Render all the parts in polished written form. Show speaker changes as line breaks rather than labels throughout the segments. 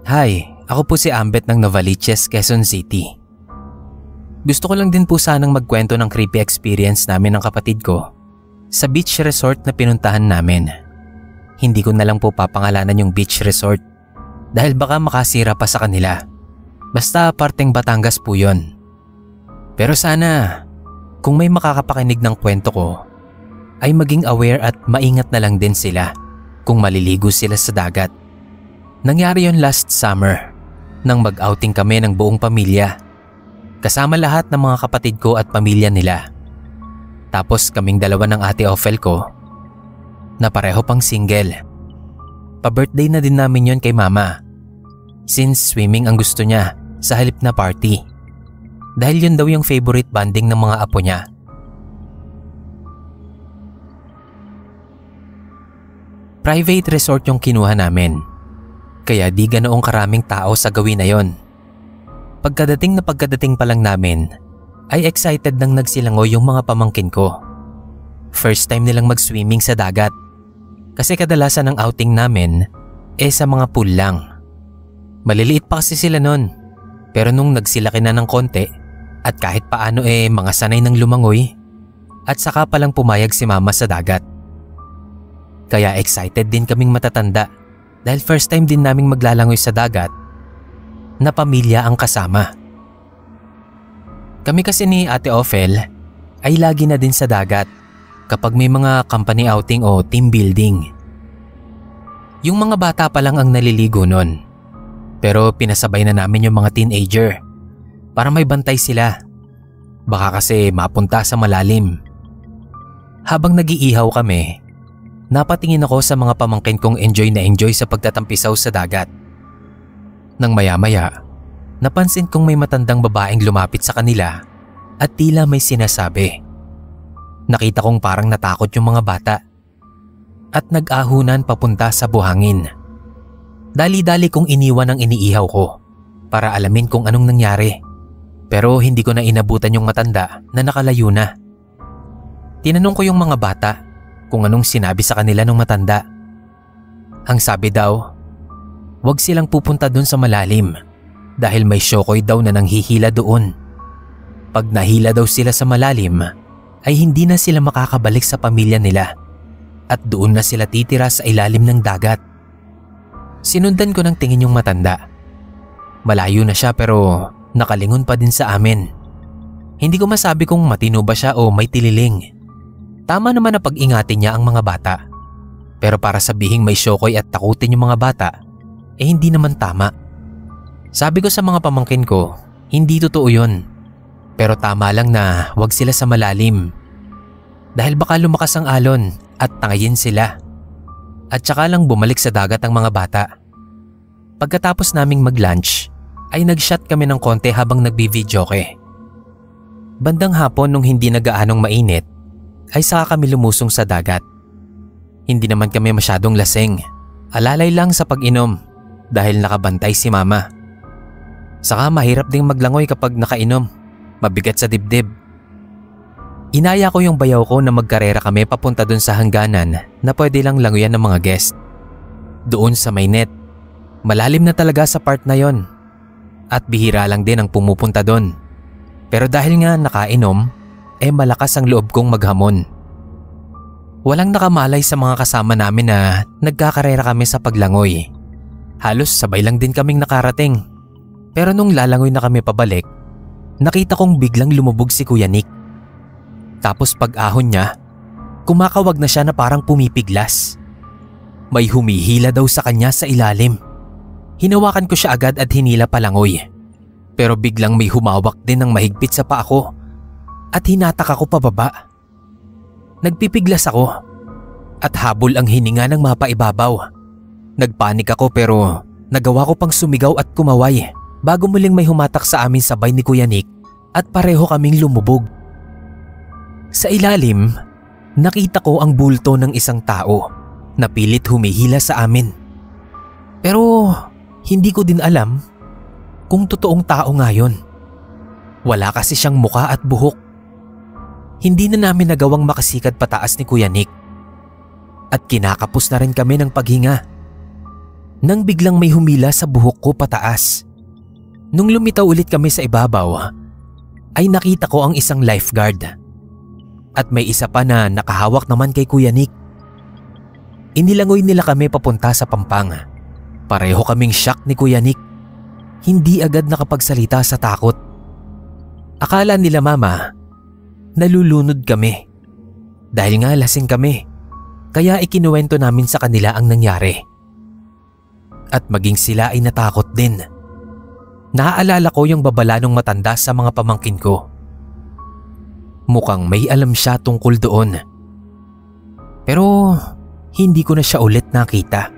Hi, ako po si Ambet ng Novaliches, Quezon City. Gusto ko lang din po sanang magkwento ng creepy experience namin ng kapatid ko sa beach resort na pinuntahan namin. Hindi ko na lang po papangalanan yung beach resort dahil baka makasira pa sa kanila. Basta parteng Batangas po yun. Pero sana kung may makakapakinig ng kwento ko ay maging aware at maingat na lang din sila kung maliligo sila sa dagat. Nangyari yon last summer nang mag-outing kami ng buong pamilya. Kasama lahat ng mga kapatid ko at pamilya nila. Tapos kaming dalawa ng ate Ophel ko na pareho pang single. Pa-birthday na din namin yon kay mama since swimming ang gusto niya sa halip na party. Dahil yun daw yung favorite banding ng mga apo niya. Private resort yung kinuha namin. Kaya di ganoong karaming tao sa gawin na yon. Pagkadating pa lang namin, ay excited nang nagsilangoy yung mga pamangkin ko. First time nilang mag-swimming sa dagat. Kasi kadalasan ng outing namin, sa mga pool lang. Maliliit pa kasi sila nun. Pero nung nagsilaki na ng konti, at kahit paano mga sanay ng lumangoy, at saka palang pumayag si mama sa dagat. Kaya excited din kaming matatanda. Dahil first time din naming maglalangoy sa dagat na pamilya ang kasama. Kami kasi ni Ate Ophel ay lagi na din sa dagat kapag may mga company outing o team building. Yung mga bata pa lang ang naliligo nun. Pero pinasabay na namin yung mga teenager para may bantay sila. Baka kasi mapunta sa malalim. Habang nag-iihaw kami, napatingin ako sa mga pamangkin kong enjoy na enjoy sa pagtatampisaw sa dagat. Nang maya-maya, napansin kong may matandang babaeng lumapit sa kanila at tila may sinasabi. Nakita kong parang natakot yung mga bata at nag-ahunan papunta sa buhangin. Dali-dali kong iniwan ang iniihaw ko para alamin kung anong nangyari. Pero hindi ko na inabutan yung matanda na nakalayo na. Tinanong ko yung mga bata kung anong sinabi sa kanila ng matanda. Ang sabi daw, huwag silang pupunta dun sa malalim dahil may syokoy daw na nanghihila doon. Pag nahila daw sila sa malalim, ay hindi na sila makakabalik sa pamilya nila at doon na sila titira sa ilalim ng dagat. Sinundan ko ng tingin yung matanda. Malayo na siya pero nakalingon pa din sa amin. Hindi ko masabi kung matino ba siya o may tililing. Tama naman na pag-ingatin niya ang mga bata. Pero para sabihing may syokoy at takutin yung mga bata, hindi naman tama. Sabi ko sa mga pamangkin ko, hindi totoo yun. Pero tama lang na wag sila sa malalim. Dahil baka lumakas ang alon at tangayin sila. At saka lang bumalik sa dagat ang mga bata. Pagkatapos naming mag-lunch, ay nag-shot kami ng konti habang nagbi-videoke. Bandang hapon nung hindi na gaanong mainit, ay saka kami lumusong sa dagat. Hindi naman kami masyadong lasing. Alalay lang sa pag-inom dahil nakabantay si mama. Saka mahirap ding maglangoy kapag nakainom. Mabigat sa dibdib. Inaya ko yung bayaw ko na magkarera kami papunta dun sa hangganan na pwede lang langoyan ng mga guest. Doon sa may net. Malalim na talaga sa part na yon. At bihira lang din ang pumupunta dun. Pero dahil nga nakainom, malakas ang loob kong maghamon. Walang nakamalay sa mga kasama namin na nagkakarera kami sa paglangoy. Halos sabay lang din kaming nakarating. Pero nung lalangoy na kami pabalik, nakita kong biglang lumubog si Kuya Nick. Tapos pag-ahon niya, kumakawag na siya na parang pumipiglas. May humihila daw sa kanya sa ilalim. Hinawakan ko siya agad at hinila palangoy. Pero biglang may humawak din ng mahigpit sa paa ko. At hinatak ako pababa. Nagpipiglas ako at habol ang hininga ng mapaibabaw. Nagpanik ako pero nagawa ko pang sumigaw at kumaway bago muling may humatak sa amin sabay ni Kuya Nick at pareho kaming lumubog. Sa ilalim, nakita ko ang bulto ng isang tao na pilit humihila sa amin. Pero hindi ko din alam kung totoong tao nga yun. Wala kasi siyang muka at buhok. Hindi na namin nagawang makasikat pataas ni Kuya Nick. At kinakapos na rin kami ng paghinga. nang biglang may humila sa buhok ko pataas. Nung lumitaw ulit kami sa ibabaw, ay nakita ko ang isang lifeguard. At may isa pa na nakahawak naman kay Kuya Nick. Inilangoy nila kami papunta sa Pampanga. Pareho kaming shock ni Kuya Nick. Hindi agad nakapagsalita sa takot. Akala nila mama, nalulunod kami. Dahil nga lasing kami, kaya ikinuwento namin sa kanila ang nangyari. At maging sila ay natakot din. Naaalala ko yung babala ng matanda sa mga pamangkin ko. Mukhang may alam siya tungkol doon. Pero hindi ko na siya ulit nakita.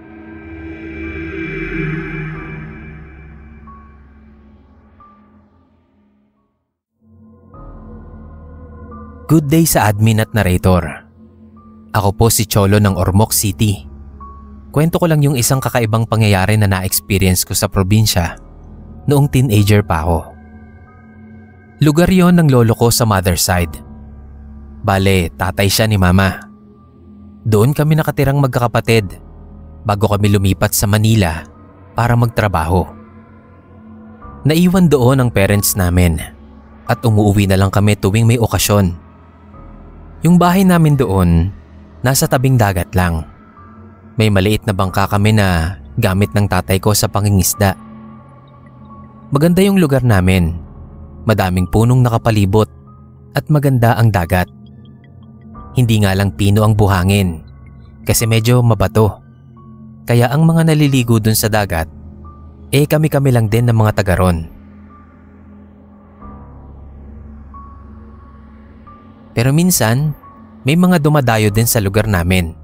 Good day sa admin at narrator. Ako po si Cholo ng Ormoc City. Kwento ko lang yung isang kakaibang pangyayari na na-experience ko sa probinsya noong teenager pa ako. Lugar yon ng lolo ko sa mother side. Bale, tatay siya ni mama. Doon kami nakatirang magkakapatid bago kami lumipat sa Manila para magtrabaho. Naiwan doon ang parents namin at umuwi na lang kami tuwing may okasyon. Yung bahay namin doon, nasa tabing dagat lang. May maliit na bangka kami na gamit ng tatay ko sa pangingisda. Maganda yung lugar namin. Madaming punong nakapalibot at maganda ang dagat. Hindi nga lang pino ang buhangin kasi medyo mabato. Kaya ang mga naliligo dun sa dagat, kami-kami lang din ng mga taga ron. Pero minsan, may mga dumadayo din sa lugar namin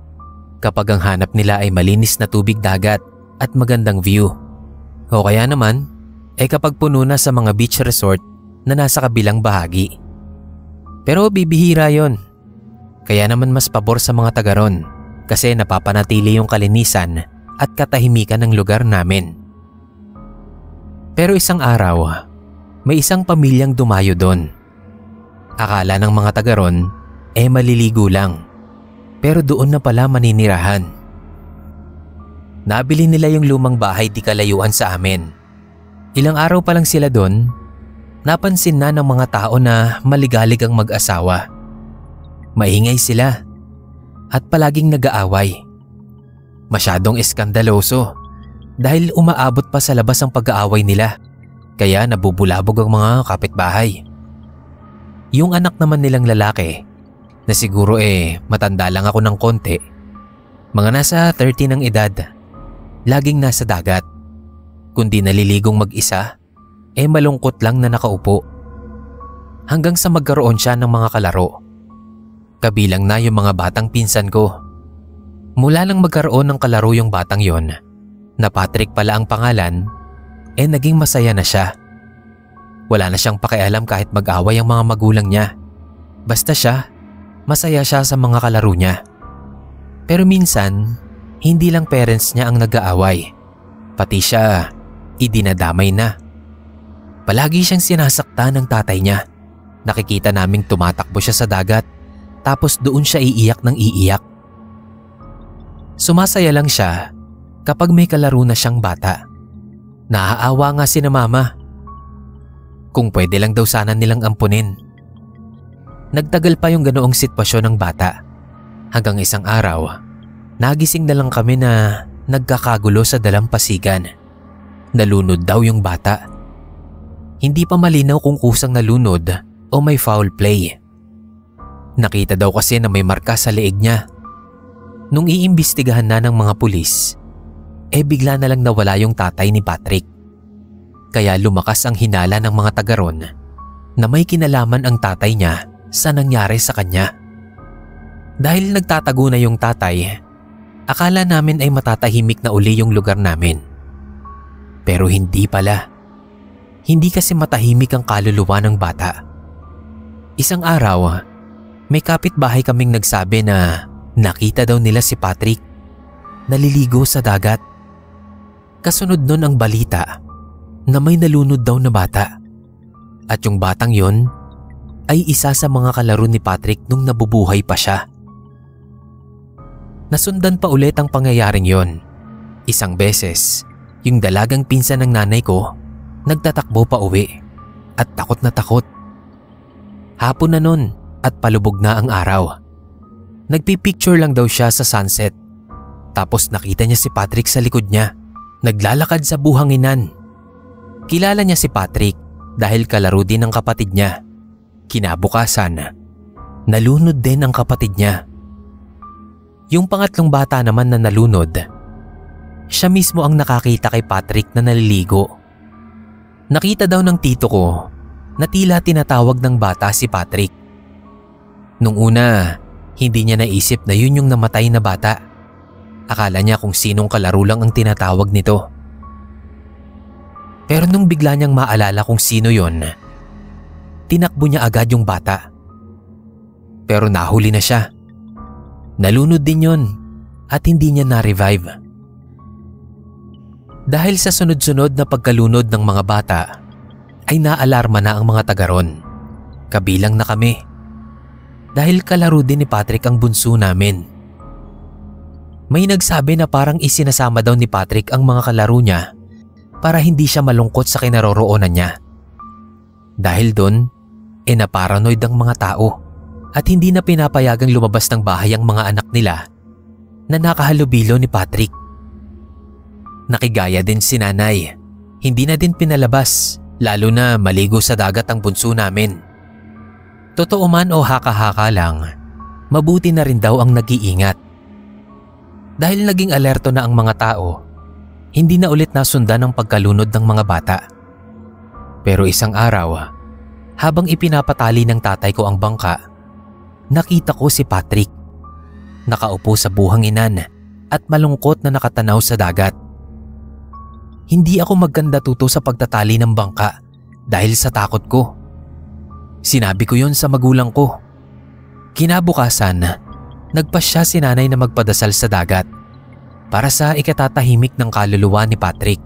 kapag ang hanap nila ay malinis na tubig dagat at magandang view. O kaya naman, kapag puno na sa mga beach resort na nasa kabilang bahagi. Pero bibihira yon. Kaya naman mas pabor sa mga taga ron kasi napapanatili yung kalinisan at katahimikan ng lugar namin. Pero isang araw, may isang pamilyang dumayo doon. Akala ng mga taga ron maliligo lang, pero doon na pala maninirahan. Nabili nila yung lumang bahay di kalayuan sa amin. Ilang araw pa lang sila doon, napansin na ng mga tao na maligalig ang mag-asawa. Maingay sila at palaging nag-aaway. Masyadong eskandaloso dahil umaabot pa sa labas ang pag-aaway nila, kaya nabubulabog ang mga kapitbahay. Yung anak naman nilang lalaki, na siguro matanda lang ako ng konti, mga nasa 30 ng edad, laging nasa dagat. Kundi naliligong mag-isa, malungkot lang na nakaupo. Hanggang sa magkaroon siya ng mga kalaro. Kabilang na yung mga batang pinsan ko. Mula nang magkaroon ng kalaro yung batang yon, na Patrick pala ang pangalan, naging masaya na siya. Wala na siyang pakialam kahit mag-away ang mga magulang niya. Basta siya, masaya siya sa mga kalaro niya. Pero minsan, hindi lang parents niya ang nag-aaway. Pati siya, idinadamay na. Palagi siyang sinasaktan ng tatay niya. Nakikita naming tumatakbo siya sa dagat, tapos doon siya iiyak ng iiyak. Sumasaya lang siya kapag may kalaro na siyang bata. Naaawa nga si na mama. Kung pwede lang daw sana nilang ampunin. Nagtagal pa yung ganoong sitwasyon ng bata. Hanggang isang araw, nagising na lang kami na nagkakagulo sa dalampasigan. Nalunod daw yung bata. Hindi pa malinaw kung kusang nalunod o may foul play. Nakita daw kasi na may marka sa leeg niya. Nung iimbestigahan na ng mga pulis, bigla na lang nawala yung tatay ni Patrick. Kaya lumakas ang hinala ng mga taga ron na may kinalaman ang tatay niya sa nangyari sa kanya. Dahil nagtatago na yung tatay, akala namin ay matatahimik na uli yung lugar namin. Pero hindi pala. Hindi kasi matahimik ang kaluluwa ng bata. Isang araw, may kapitbahay kaming nagsabi na nakita daw nila si Patrick naliligo sa dagat. Kasunod nun ang balita na may nalunod daw na bata. At yung batang yon ay isa sa mga kalaro ni Patrick nung nabubuhay pa siya. Nasundan pa ulit ang pangyayaring yon Isang beses, yung dalagang pinsan ng nanay ko nagtatakbo pa uwi at takot na takot. Hapon na nun at palubog na ang araw. Nagpipicture lang daw siya sa sunset. Tapos nakita niya si Patrick sa likod niya, naglalakad sa buhanginan. Kilala niya si Patrick dahil kalaro din ng kapatid niya. Kinabukasan, nalunod din ang kapatid niya. Yung pangatlong bata naman na nalunod, siya mismo ang nakakita kay Patrick na naliligo. Nakita daw ng tito ko na tila tinatawag ng bata si Patrick. Nung una, hindi niya naisip na yun yung namatay na bata. Akala niya kung sinong kalaro lang ang tinatawag nito. Pero nung bigla niyang maalala kung sino yon, tinakbo niya agad yung bata. Pero nahuli na siya. Nalunod din yon at hindi niya na-revive. Dahil sa sunod-sunod na pagkalunod ng mga bata, ay naalarma na ang mga taga ron. Kabilang na kami. Dahil kalaro din ni Patrick ang bunso namin. May nagsabi na parang isinasama daw ni Patrick ang mga kalaro niya para hindi siya malungkot sa kinaroroonan niya. Dahil doon, naparanoid ang mga tao at hindi na pinapayagang lumabas ng bahay ang mga anak nila na nakahalubilo ni Patrick. Nakigaya din si nanay. Hindi na din pinalabas, lalo na maligo sa dagat ang bunso namin. Totoo man o haka-haka lang, mabuti na rin daw ang nag-iingat. Dahil naging alerto na ang mga tao, hindi na ulit nasundan ang pagkalunod ng mga bata. Pero isang araw, habang ipinapatali ng tatay ko ang bangka, nakita ko si Patrick. Nakaupo sa buhanginan at malungkot na nakatanaw sa dagat. Hindi ako magkanda tuto sa pagtatali ng bangka dahil sa takot ko. Sinabi ko yon sa magulang ko. Kinabukasan, nagpasya si nanay na magpadasal sa dagat para sa ikatatahimik ng kaluluwa ni Patrick.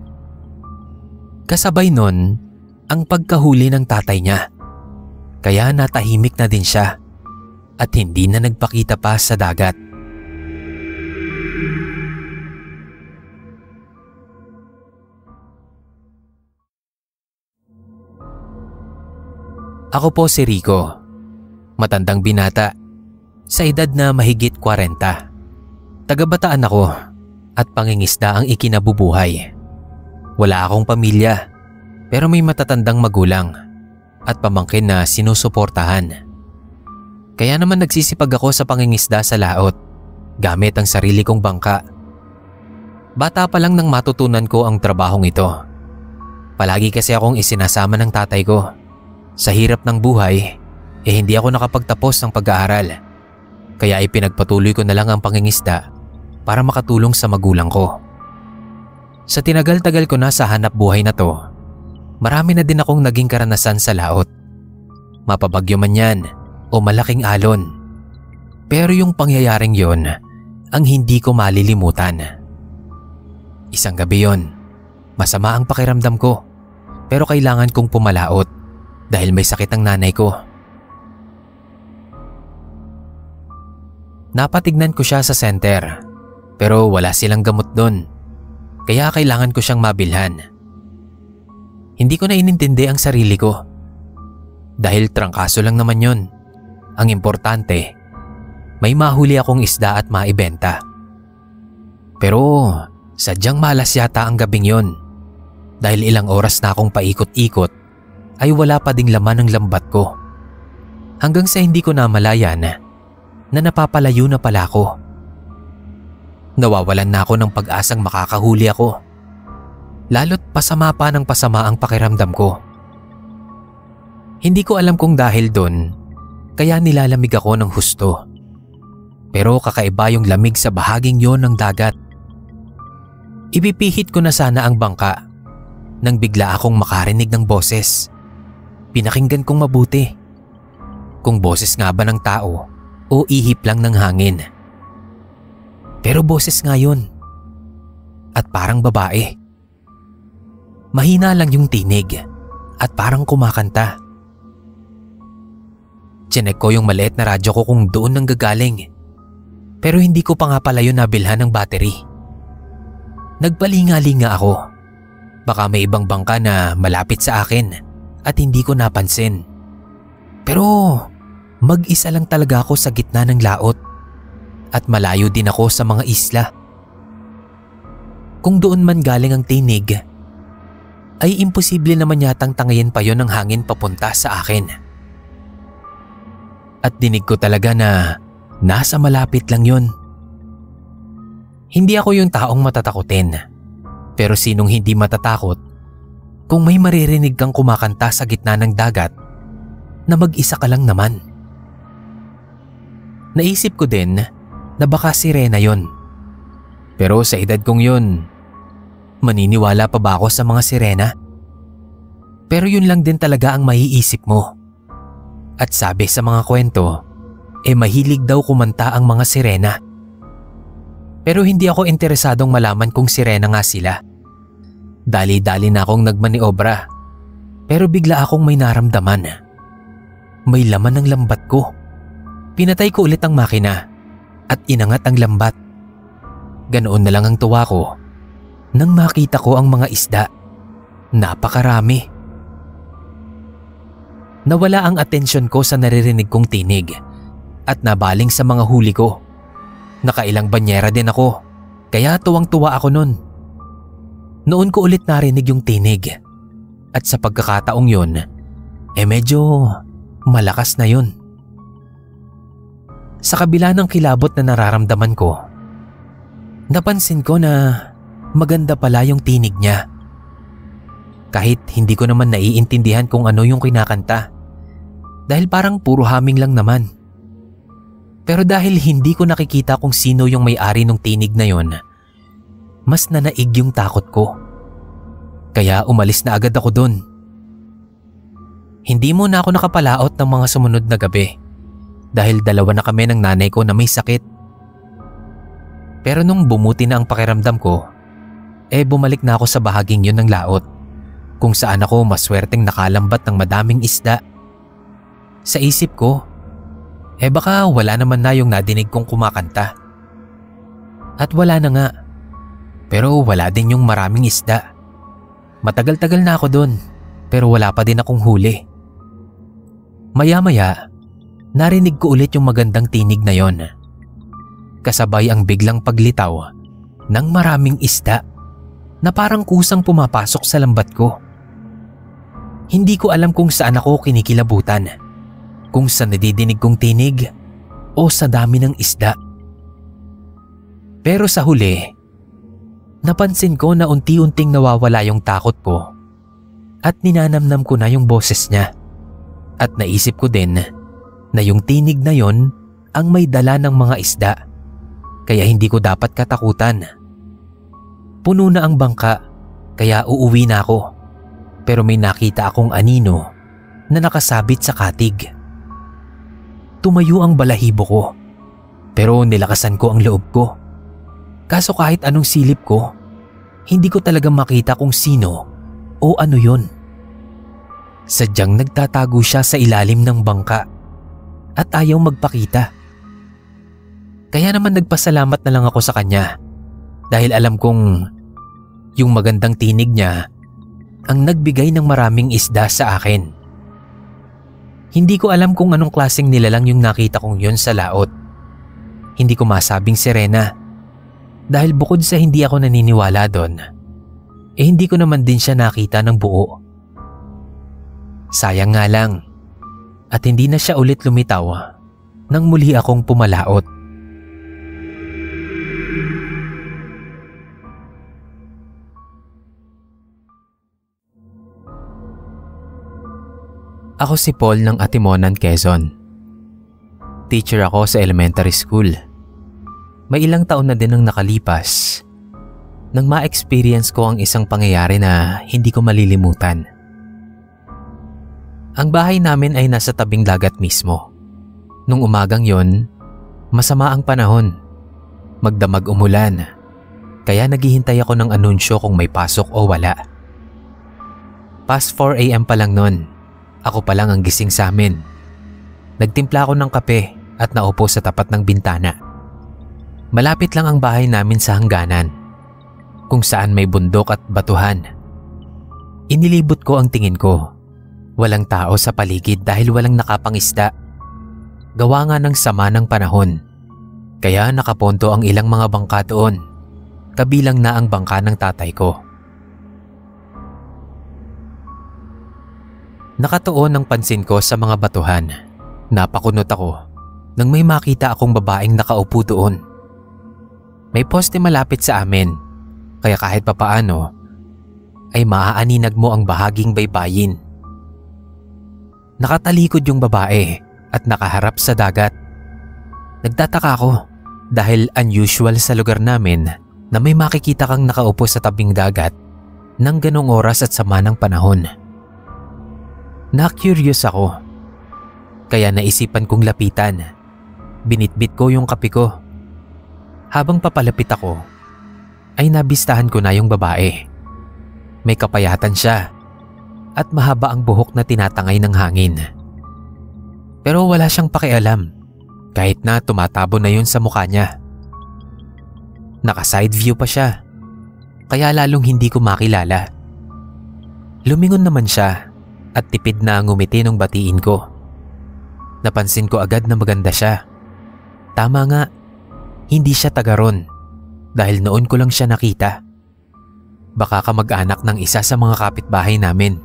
Kasabay nun, ang pagkahuli ng tatay niya. Kaya natahimik na din siya at hindi na nagpakita pa sa dagat. Ako po si Rico, matandang binata, sa edad na mahigit 40. Taga-Bataan ako at pangingisda ang ikinabubuhay. Wala akong pamilya pero may matatandang magulang at pamangkin na sinusuportahan. Kaya naman nagsisipag ako sa pangingisda sa laot gamit ang sarili kong bangka. Bata pa lang nang matutunan ko ang trabahong ito. Palagi kasi akong isinasama ng tatay ko. Sa hirap ng buhay, hindi ako nakapagtapos ng pag-aaral. Kaya ipinagpatuloy ko na lang ang pangingisda para makatulong sa magulang ko. Sa tinagal-tagal ko na sa hanap buhay na to, marami na din akong naging karanasan sa laot. Mapabagyo man yan o malaking alon. Pero yung pangyayaring yon ang hindi ko malilimutan. Isang gabi yon, masama ang pakiramdam ko pero kailangan kong pumalaot dahil may sakit ang nanay ko. Napatignan ko siya sa center pero wala silang gamot doon. Kaya kailangan ko siyang mabilhan. Hindi ko na inintindi ang sarili ko. Dahil trangkaso lang naman yon. Ang importante, may mahuli akong isda at maibenta. Pero sadyang malas yata ang gabing yon. Dahil ilang oras na akong paikot-ikot ay wala pa ding laman ng lambat ko. Hanggang sa hindi ko namalayan na napapalayo na pala ako. Nawawalan na ako ng pag-asang makakahuli ako. Lalo't pasama pa ng pasama ang pakiramdam ko. Hindi ko alam kung dahil doon, kaya nilalamig ako ng husto. Pero kakaiba yung lamig sa bahaging yon ng dagat. Ipipihit ko na sana ang bangka nang bigla akong makarinig ng boses. Pinakinggan kong mabuti. Kung boses nga ba ng tao o ihip lang ng hangin. Pero boses nga yun. At parang babae. Mahina lang yung tinig at parang kumakanta. Chinek ko yung maliit na radyo ko kung doon nang gagaling. Pero hindi ko pa nga pala yun nabilhan ng battery. Nagpalinga-linga ako. Baka may ibang bangka na malapit sa akin at hindi ko napansin. Pero mag-isa lang talaga ako sa gitna ng laot at malayo din ako sa mga isla. Kung doon man galing ang tinig, ay imposible naman yatang tangayin pa yon ng hangin papunta sa akin. At dinig ko talaga na nasa malapit lang yon. Hindi ako yung taong matatakutin, pero sinong hindi matatakot kung may maririnig kang kumakanta sa gitna ng dagat na mag-isa ka lang naman. Naisip ko din na baka sirena yon. Pero sa edad kong yun, maniniwala pa ba ako sa mga sirena? Pero yun lang din talaga ang maiisip mo. At sabi sa mga kwento, mahilig daw kumanta ang mga sirena. Pero hindi ako interesadong malaman kung sirena nga sila. Dali-dali na akong nagmaniobra, pero bigla akong may naramdaman. May laman ng lambat ko. Pinatay ko ulit ang makina at inangat ang lambat. Ganoon na lang ang tuwa ko nang makita ko ang mga isda. Napakarami. Nawala ang atensyon ko sa naririnig kong tinig at nabaling sa mga huli ko. Nakailang banyera din ako, kaya tuwang-tuwa ako nun. Noon ko ulit narinig yung tinig at sa pagkakataong yun, medyo malakas na yun. Sa kabila ng kilabot na nararamdaman ko, napansin ko na maganda pala yung tinig niya. Kahit hindi ko naman naiintindihan kung ano yung kinakanta, dahil parang puro haming lang naman. Pero dahil hindi ko nakikita kung sino yung may-ari ng tinig na yon, mas nanaig yung takot ko. Kaya umalis na agad ako dun. Hindi mo na ako nakapalaot ng mga sumunod na gabi dahil dalawa na kami ng nanay ko na may sakit. Pero nung bumuti na ang pakiramdam ko, bumalik na ako sa bahaging yun ng laot kung saan ako maswerteng nakalambat ng madaming isda. Sa isip ko, baka wala naman na yung nadinig kong kumakanta. At wala na nga. Pero wala din yung maraming isda. Matagal-tagal na ako dun, pero wala pa din akong huli. Maya-maya, narinig ko ulit yung magandang tinig na yon. Kasabay ang biglang paglitaw ng maraming isda na parang kusang pumapasok sa lambat ko. Hindi ko alam kung saan ako kinikilabutan. Kung sa nadidinig kong tinig o sa dami ng isda. Pero sa huli, napansin ko na unti-unting nawawala yung takot ko at ninanamnam ko na yung boses niya. At naisip ko din na yung tinig na yon ang may dala ng mga isda, kaya hindi ko dapat katakutan. Puno na ang bangka, kaya uuwi na ako. Pero may nakita akong anino na nakasabit sa katig. Tumayo ang balahibo ko, pero nilakasan ko ang loob ko. Kaso kahit anong silip ko, hindi ko talaga makita kung sino o ano yon. Sadyang nagtatago siya sa ilalim ng bangka at ayaw magpakita. Kaya naman nagpasalamat na lang ako sa kanya dahil alam kong yung magandang tinig niya ang nagbigay ng maraming isda sa akin. Hindi ko alam kung anong klaseng nilalang yung nakita kong yun sa laot. Hindi ko masabing sirena dahil bukod sa hindi ako naniniwala doon, hindi ko naman din siya nakita ng buo. Sayang nga lang at hindi na siya ulit lumitaw nang muli akong pumalaot. Ako si Paul ng Atimonan, Quezon. Teacher ako sa elementary school. May ilang taon na din ang nakalipas nang ma-experience ko ang isang pangyayari na hindi ko malilimutan. Ang bahay namin ay nasa tabing dagat mismo. Nung umagang yon, masama ang panahon. Magdamag umulan, kaya naghihintay ako ng anunsyo kung may pasok o wala. Past 4 AM pa lang nun. Ako pa lang ang gising sa amin. Nagtimpla ako ng kape at naupo sa tapat ng bintana. Malapit lang ang bahay namin sa hangganan. kung saan may bundok at batuhan. Inilibot ko ang tingin ko. Walang tao sa paligid dahil walang nakapangisda. Gawa nga ng sama ng panahon. Kaya nakaponto ang ilang mga bangka doon, kabilang na ang bangka ng tatay ko. Nakatuon ang pansin ko sa mga batuhan. Napakunot ako nang may makita akong babaeng nakaupo doon. May poste malapit sa amin, kaya kahit papaano ay maaaninag mo ang bahaging baybayin. Nakatalikod yung babae at nakaharap sa dagat. Nagtataka ako dahil unusual sa lugar namin na may makikita kang nakaupo sa tabing dagat ng ganong oras at sama ng panahon. Na-curious ako, kaya naisipan kong lapitan. Binitbit ko yung kape ko. Habang papalapit ako, ay nabistahan ko na yung babae. May kapayatan siya at mahaba ang buhok na tinatangay ng hangin. Pero wala siyang pakialam kahit na tumatabo na yun sa mukha niya. Naka-side view pa siya, kaya lalong hindi ko makilala. Lumingon naman siya at tipid na ngumiti nung batiin ko. Napansin ko agad na maganda siya. Tama nga, hindi siya taga ron dahil noon ko lang siya nakita. Baka kamag-anak ng isa sa mga kapitbahay namin.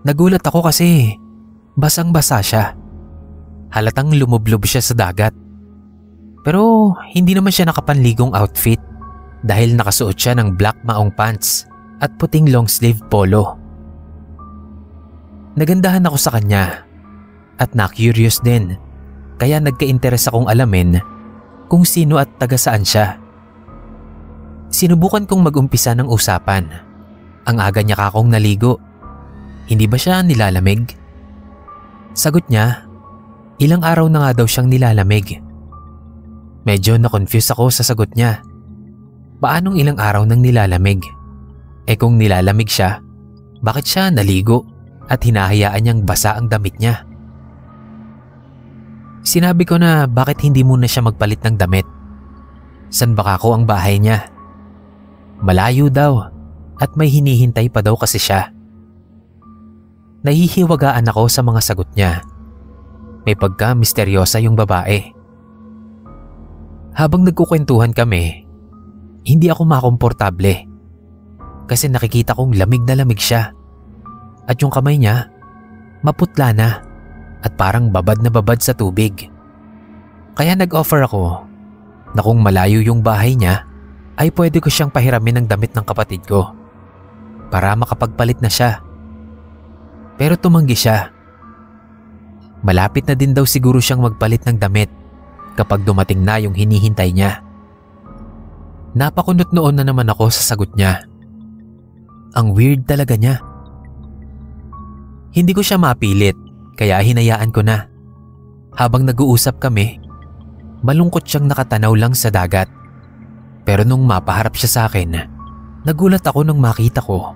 Nagulat ako kasi basang-basa siya. Halatang lumublob siya sa dagat. Pero hindi naman siya nakapanligong outfit dahil nakasuot siya ng black maong pants at puting long sleeve polo. Nagandahan ako sa kanya at na-curious din, kaya nagka-interes akong alamin kung sino at taga saan siya. Sinubukan kong mag-umpisa ng usapan. Ang aga niya kakong naligo. Hindi ba siya nilalamig? Sagot niya, ilang araw na nga daw siyang nilalamig. Medyo na-confuse ako sa sagot niya. Paanong ilang araw nang nilalamig? Kung nilalamig siya, bakit siya naligo at hinahayaan niyang basa ang damit niya? Sinabi ko na bakit hindi muna siya magpalit ng damit. San ba kako ang bahay niya? Malayo daw at may hinihintay pa daw kasi siya. Nahihiwagaan ako sa mga sagot niya. May pagka-misteryosa yung babae. Habang nagkukwentuhan kami, hindi ako makomportable kasi nakikita kong lamig na lamig siya at yung kamay niya maputla na at parang babad na babad sa tubig. Kaya nag-offer ako na kung malayo yung bahay niya ay pwede ko siyang pahiramin ng damit ng kapatid ko para makapagpalit na siya. Pero tumanggi siya. Malapit na din daw siguro siyang magpalit ng damit kapag dumating na yung hinihintay niya. Napakunot noon na naman ako sa sagot niya. Ang weird talaga niya. Hindi ko siya mapilit kaya hinayaan ko na. Habang nag-uusap kami, malungkot siyang nakatanaw lang sa dagat. Pero nung mapaharap siya sa akin, nagulat ako nung makita ko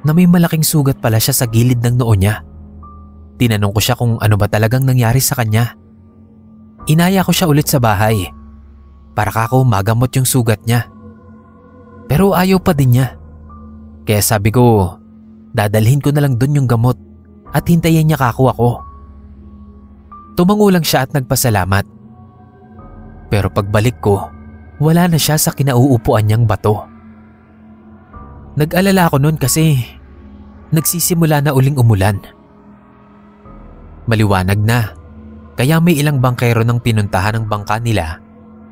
na may malaking sugat pala siya sa gilid ng noo niya. Tinanong ko siya kung ano ba talagang nangyari sa kanya. Inaya ko siya ulit sa bahay para kako magamot yung sugat niya. Pero ayaw pa din niya. Kaya sabi ko, dadalhin ko na lang dun yung gamot at hintayin niya kako ako. Tumango lang siya at nagpasalamat. Pero pagbalik ko, wala na siya sa kinauupuan niyang bato. Nag-alala ako noon kasi nagsisimula na uling umulan. Maliwanag na, kaya may ilang bangkero nang pinuntahan ang bangka nila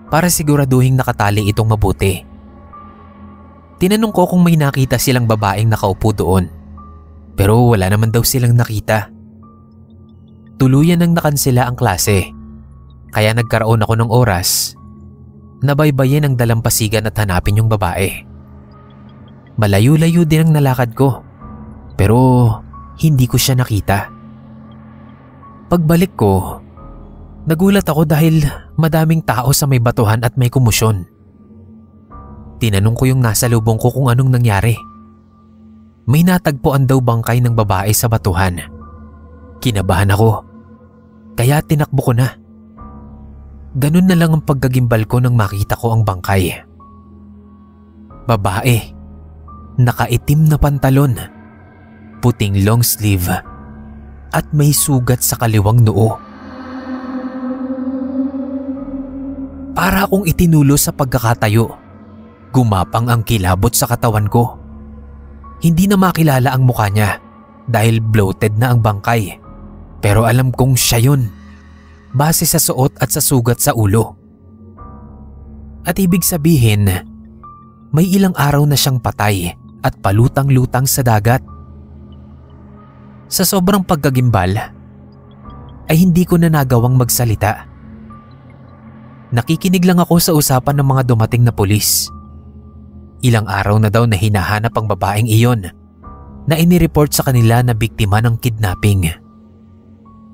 para siguraduhin nakatali itong mabuti. Tinanong ko kung may nakita silang babaeng nakaupo doon, pero wala naman daw silang nakita. Tuluyan nang nakansela ang klase, kaya nagkaroon ako ng oras na baybayin ang dalampasigan at hanapin yung babae. Malayo-layo din ang nalakad ko, pero hindi ko siya nakita. Pagbalik ko, nagulat ako dahil madaming tao sa may batuhan at may kumusyon. Tinanong ko yung nasa lubong ko kung anong nangyari. May natagpuan daw bangkay ng babae sa batuhan. Kinabahan ako, kaya tinakbo ko na. Ganun na lang ang paggagimbal ko nang makita ko ang bangkay. Babae, nakaitim na pantalon, puting long sleeve at may sugat sa kaliwang noo. Para akong itinulo sa pagkakatayo. Gumapang ang kilabot sa katawan ko. Hindi na makilala ang mukha niya dahil bloated na ang bangkay. Pero alam kong siya yun, base sa suot at sa sugat sa ulo. At ibig sabihin, may ilang araw na siyang patay at palutang-lutang sa dagat. Sa sobrang pagkagimbal, ay hindi ko na nagawang magsalita. Nakikinig lang ako sa usapan ng mga dumating na pulis. Ilang araw na daw na hinahanap ang babaeng iyon na inireport sa kanila na biktima ng kidnapping.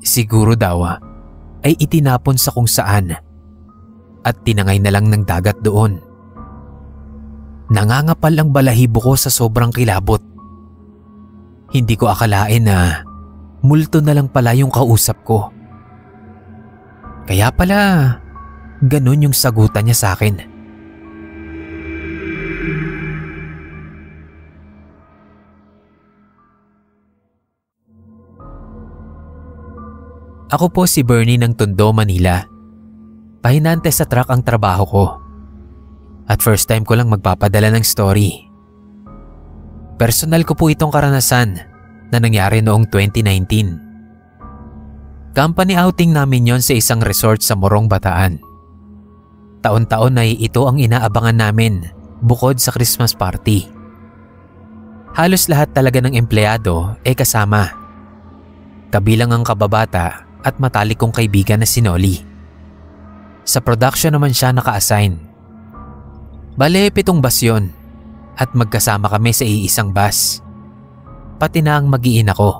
Siguro daw ay itinapon sa kung saan at tinangay na lang ng dagat doon. Nangangapal ang balahibo ko sa sobrang kilabot. Hindi ko akalain na multo na lang pala yung kausap ko. Kaya pala ganun yung sagutan niya sa akin. Ako po si Bernie ng Tondo, Manila. Pahinante sa truck ang trabaho ko. At first time ko lang magpapadala ng story. Personal ko po itong karanasan na nangyari noong 2019. Company outing namin yon sa isang resort sa Morong, Bataan. Taon-taon ay ito ang inaabangan namin bukod sa Christmas party. Halos lahat talaga ng empleyado ay kasama. Kabilang ang kababata at matalik kong kaibigan na si Nolly. Sa production naman siya naka-assign. Bale, 7 bus yun at magkasama kami sa iisang bus. Pati na ang mag-iina ko.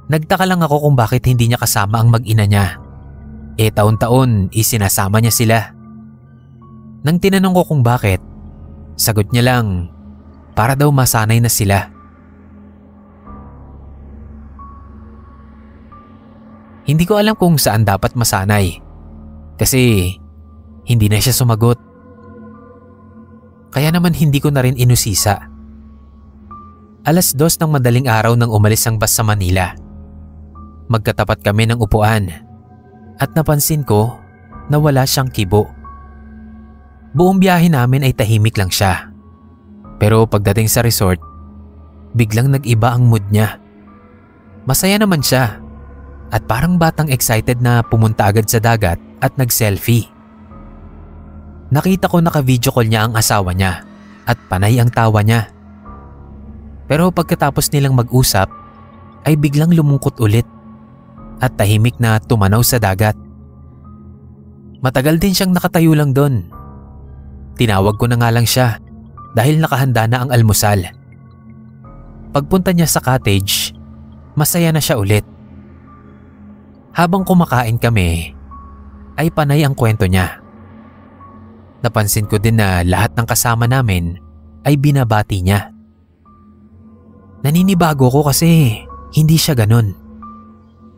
Nagtaka lang ako kung bakit hindi niya kasama ang mag-ina niya. Taon-taon isinasama niya sila. Nang tinanong ko kung bakit, sagot niya lang, para daw masanay na sila. Hindi ko alam kung saan dapat masanay kasi hindi na siya sumagot. Kaya naman hindi ko na rin inusisa. 2:00 ng madaling araw nang umalis ang bus sa Manila. Magkatapat kami ng upuan at napansin ko na wala siyang kibo. Buong biyahe namin ay tahimik lang siya. Pero pagdating sa resort, biglang nag-iba ang mood niya. Masaya naman siya at parang batang excited na pumunta agad sa dagat at nag-selfie. Nakita ko naka-video call niya ang asawa niya at panay ang tawa niya. Pero pagkatapos nilang mag-usap ay biglang lumungkot ulit at tahimik na tumanaw sa dagat. Matagal din siyang nakatayo lang doon. Tinawag ko na nga lang siya dahil nakahanda na ang almusal. Pagpunta niya sa cottage, masaya na siya ulit. Habang kumakain kami, ay panay ang kwento niya. Napansin ko din na lahat ng kasama namin ay binabati niya. Naninibago ko kasi hindi siya ganun.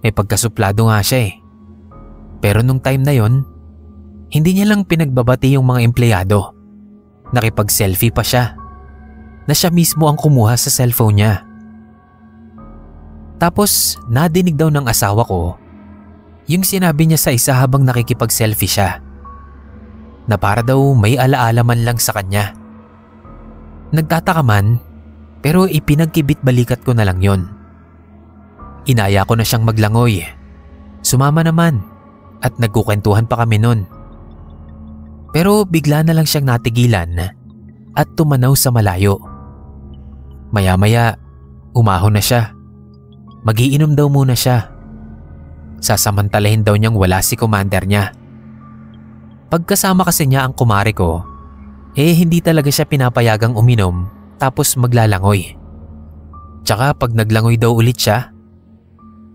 May pagkasuplado nga siya eh. Pero nung time na yon, hindi niya lang pinagbabati yung mga empleyado. Nakipag-selfie pa siya na siya mismo ang kumuha sa cellphone niya. Tapos nadinig daw ng asawa ko yung sinabi niya sa isa habang nakikipag-selfie siya. Na para daw may alaala man lang sa kanya. Nagtataka man, pero ipinagkibit balikat ko na lang yon. Inaya ko na siyang maglangoy. Sumama naman at nagkukwentuhan pa kami nun. Pero bigla na lang siyang natigilan at tumanaw sa malayo. Maya-maya, umahon na siya. Magiinom daw muna siya. Sasamantalahin daw niyang wala si commander niya. Pagkasama kasi niya ang kumare ko, hindi talaga siya pinapayagang uminom tapos maglalangoy. Tsaka pag naglangoy daw ulit siya,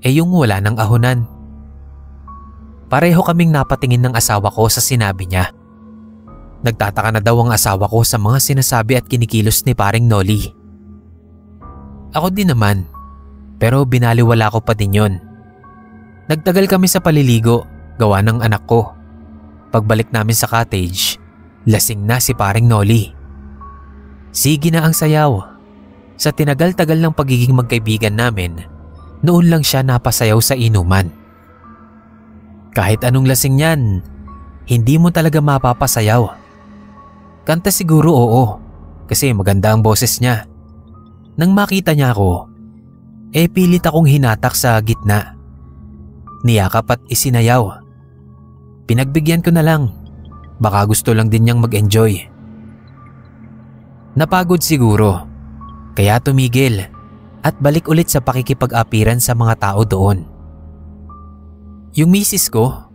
yung wala ng ahonan. Pareho kaming napatingin ng asawa ko sa sinabi niya. Nagtataka na daw ang asawa ko sa mga sinasabi at kinikilos ni paring Nolly. Ako din naman, pero binaliwala ko pa din yon. Nagtagal kami sa paliligo, gawa ng anak ko. Pagbalik namin sa cottage, lasing na si paring Nolly. Sige na ang sayaw. Sa tinagal-tagal ng pagiging magkaibigan namin, noon lang siya napasayaw sa inuman. Kahit anong lasing niyan, hindi mo talaga mapapasayaw. Kanta siguro oo, kasi maganda ang boses niya. Nang makita niya ako, pilit akong hinatak sa gitna. Niyakap at isinayaw. Pinagbigyan ko na lang, baka gusto lang din niyang mag-enjoy. Napagod siguro, kaya tumigil at balik ulit sa pakikipag-apiran sa mga tao doon. Yung misis ko,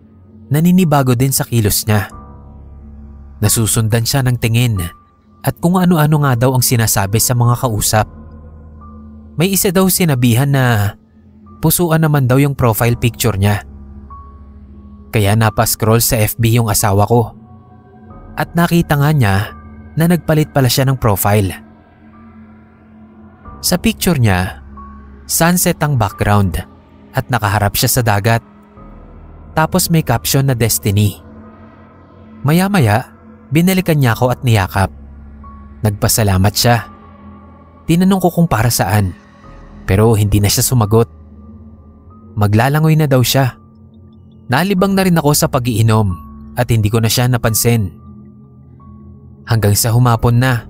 naninibago din sa kilos niya. Nasusundan siya ng tingin at kung ano-ano nga daw ang sinasabi sa mga kausap. May isa daw sinabihan na pusuan naman daw yung profile picture niya. Kaya napascroll sa FB yung asawa ko at nakita nga niya na nagpalit pala siya ng profile. Sa picture niya, sunset ang background at nakaharap siya sa dagat. Tapos may caption na Destiny. Maya-maya, binalikan niya ako at niyakap. Nagpasalamat siya. Tinanong ko kung para saan, pero hindi na siya sumagot. Maglalangoy na daw siya. Nalibang na rin ako sa pag-iinom at hindi ko na siya napansin. Hanggang sa humapon na.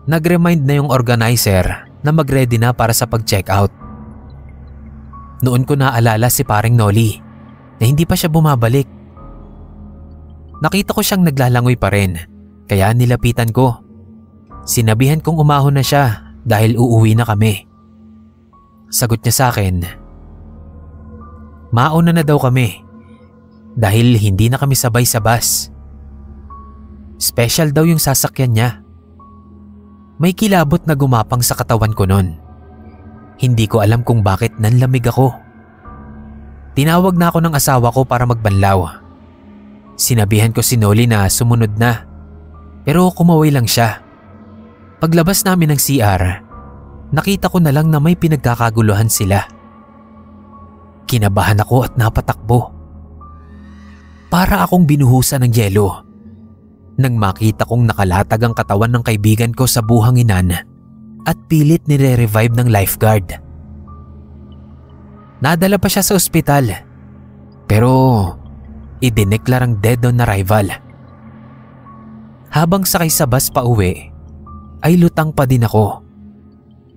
Nag-remind na yung organizer na mag-ready na para sa pag-check out. Noon ko naalala si paring Noli na hindi pa siya bumabalik. Nakita ko siyang naglalangoy pa rin, kaya nilapitan ko. Sinabihan kong umahon na siya dahil uuwi na kami. Sagot niya sa akin, mauna na daw kami dahil hindi na kami sabay sa bus. Special daw yung sasakyan niya. May kilabot na gumapang sa katawan ko nun. Hindi ko alam kung bakit nanlamig ako. Tinawag na ako ng asawa ko para magbanlaw. Sinabihan ko si Noli na sumunod na, pero kumaway lang siya. Paglabas namin ng CR, nakita ko na lang na may pinagkakaguluhan sila. Kinabahan ako at napatakbo. Para akong binuhusan ng yelo nang makita kong nakalatag ang katawan ng kaibigan ko sa buhanginan at pilit nire-revive ng lifeguard. Nadala pa siya sa ospital, pero idineklarang dead on arrival. Habang sakay sa bus pa uwi, ay lutang pa din ako.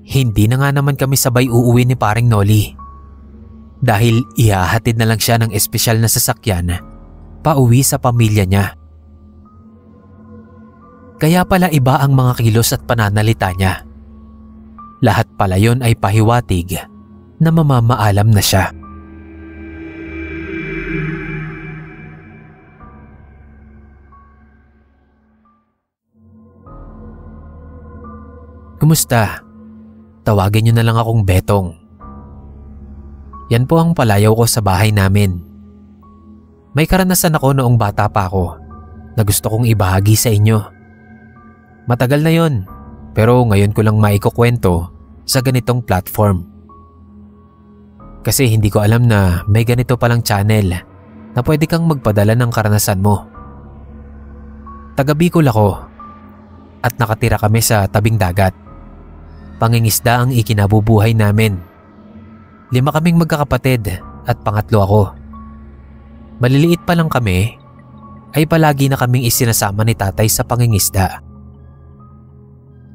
Hindi na nga naman kami sabay uuwi ni paring Noli dahil ihahatid na lang siya ng espesyal na sasakyan pauwi sa pamilya niya. Kaya pala iba ang mga kilos at pananalita niya. Lahat pala yon ay pahiwatig na mamamaalam na siya. Kumusta? Tawagin niyo na lang akong Betong. Yan po ang palayaw ko sa bahay namin. May karanasan ako noong bata pa ako na gusto kong ibahagi sa inyo. Matagal na yon, pero ngayon ko lang maikukwento sa ganitong platform. Kasi hindi ko alam na may ganito palang channel na pwede kang magpadala ng karanasan mo. Taga Bicol ako at nakatira kami sa tabing dagat. Pangingisda ang ikinabubuhay namin. 5 kaming magkakapatid at pangatlo ako. Maliliit pa lang kami ay palagi na kaming isinasama ni tatay sa pangingisda.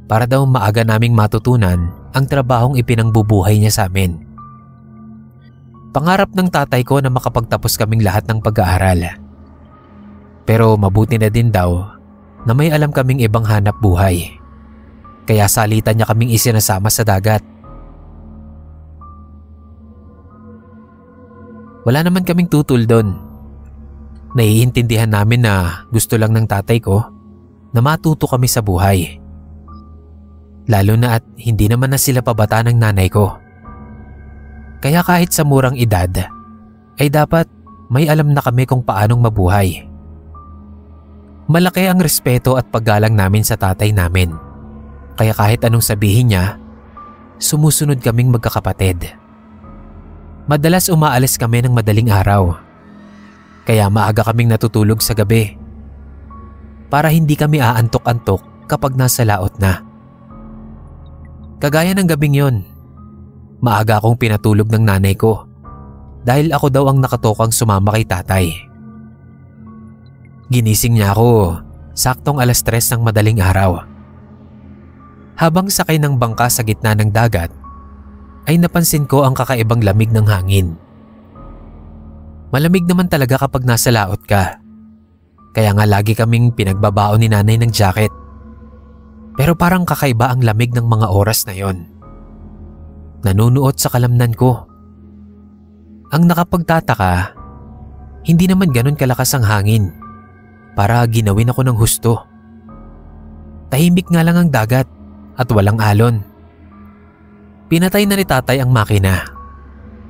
Para daw maaga naming matutunan ang trabahong ipinangbubuhay niya sa amin. Pangarap ng tatay ko na makapagtapos kaming lahat ng pag-aaral. Pero mabuti na din daw na may alam kaming ibang hanap buhay. Kaya salitan niya kaming isinasama sa dagat. Wala naman kaming tutol doon. Naiintindihan namin na gusto lang ng tatay ko na matuto kami sa buhay. Lalo na at hindi naman na sila pabata ng nanay ko. Kaya kahit sa murang edad, ay dapat may alam na kami kung paanong mabuhay. Malaki ang respeto at paggalang namin sa tatay namin. Kaya kahit anong sabihin niya, sumusunod kaming magkakapatid. Madalas umaalis kami ng madaling araw. Kaya maaga kaming natutulog sa gabi. Para hindi kami aantok-antok kapag nasa laot na. Kagaya ng gabing yon, maaga akong pinatulog ng nanay ko dahil ako daw ang nakatokang sumama kay tatay. Ginising niya ako saktong 3:00 ng madaling araw. Habang sakay ng bangka sa gitna ng dagat, ay napansin ko ang kakaibang lamig ng hangin. Malamig naman talaga kapag nasa laot ka. Kaya nga lagi kaming pinagbabaon ni nanay ng jacket. Pero parang kakaiba ang lamig ng mga oras na yon. Nanunuot sa kalamnan ko. Ang nakapagtataka, hindi naman ganun kalakas ang hangin para ginawin ako ng husto. Tahimik nga lang ang dagat at walang alon. Pinatay na ni tatay ang makina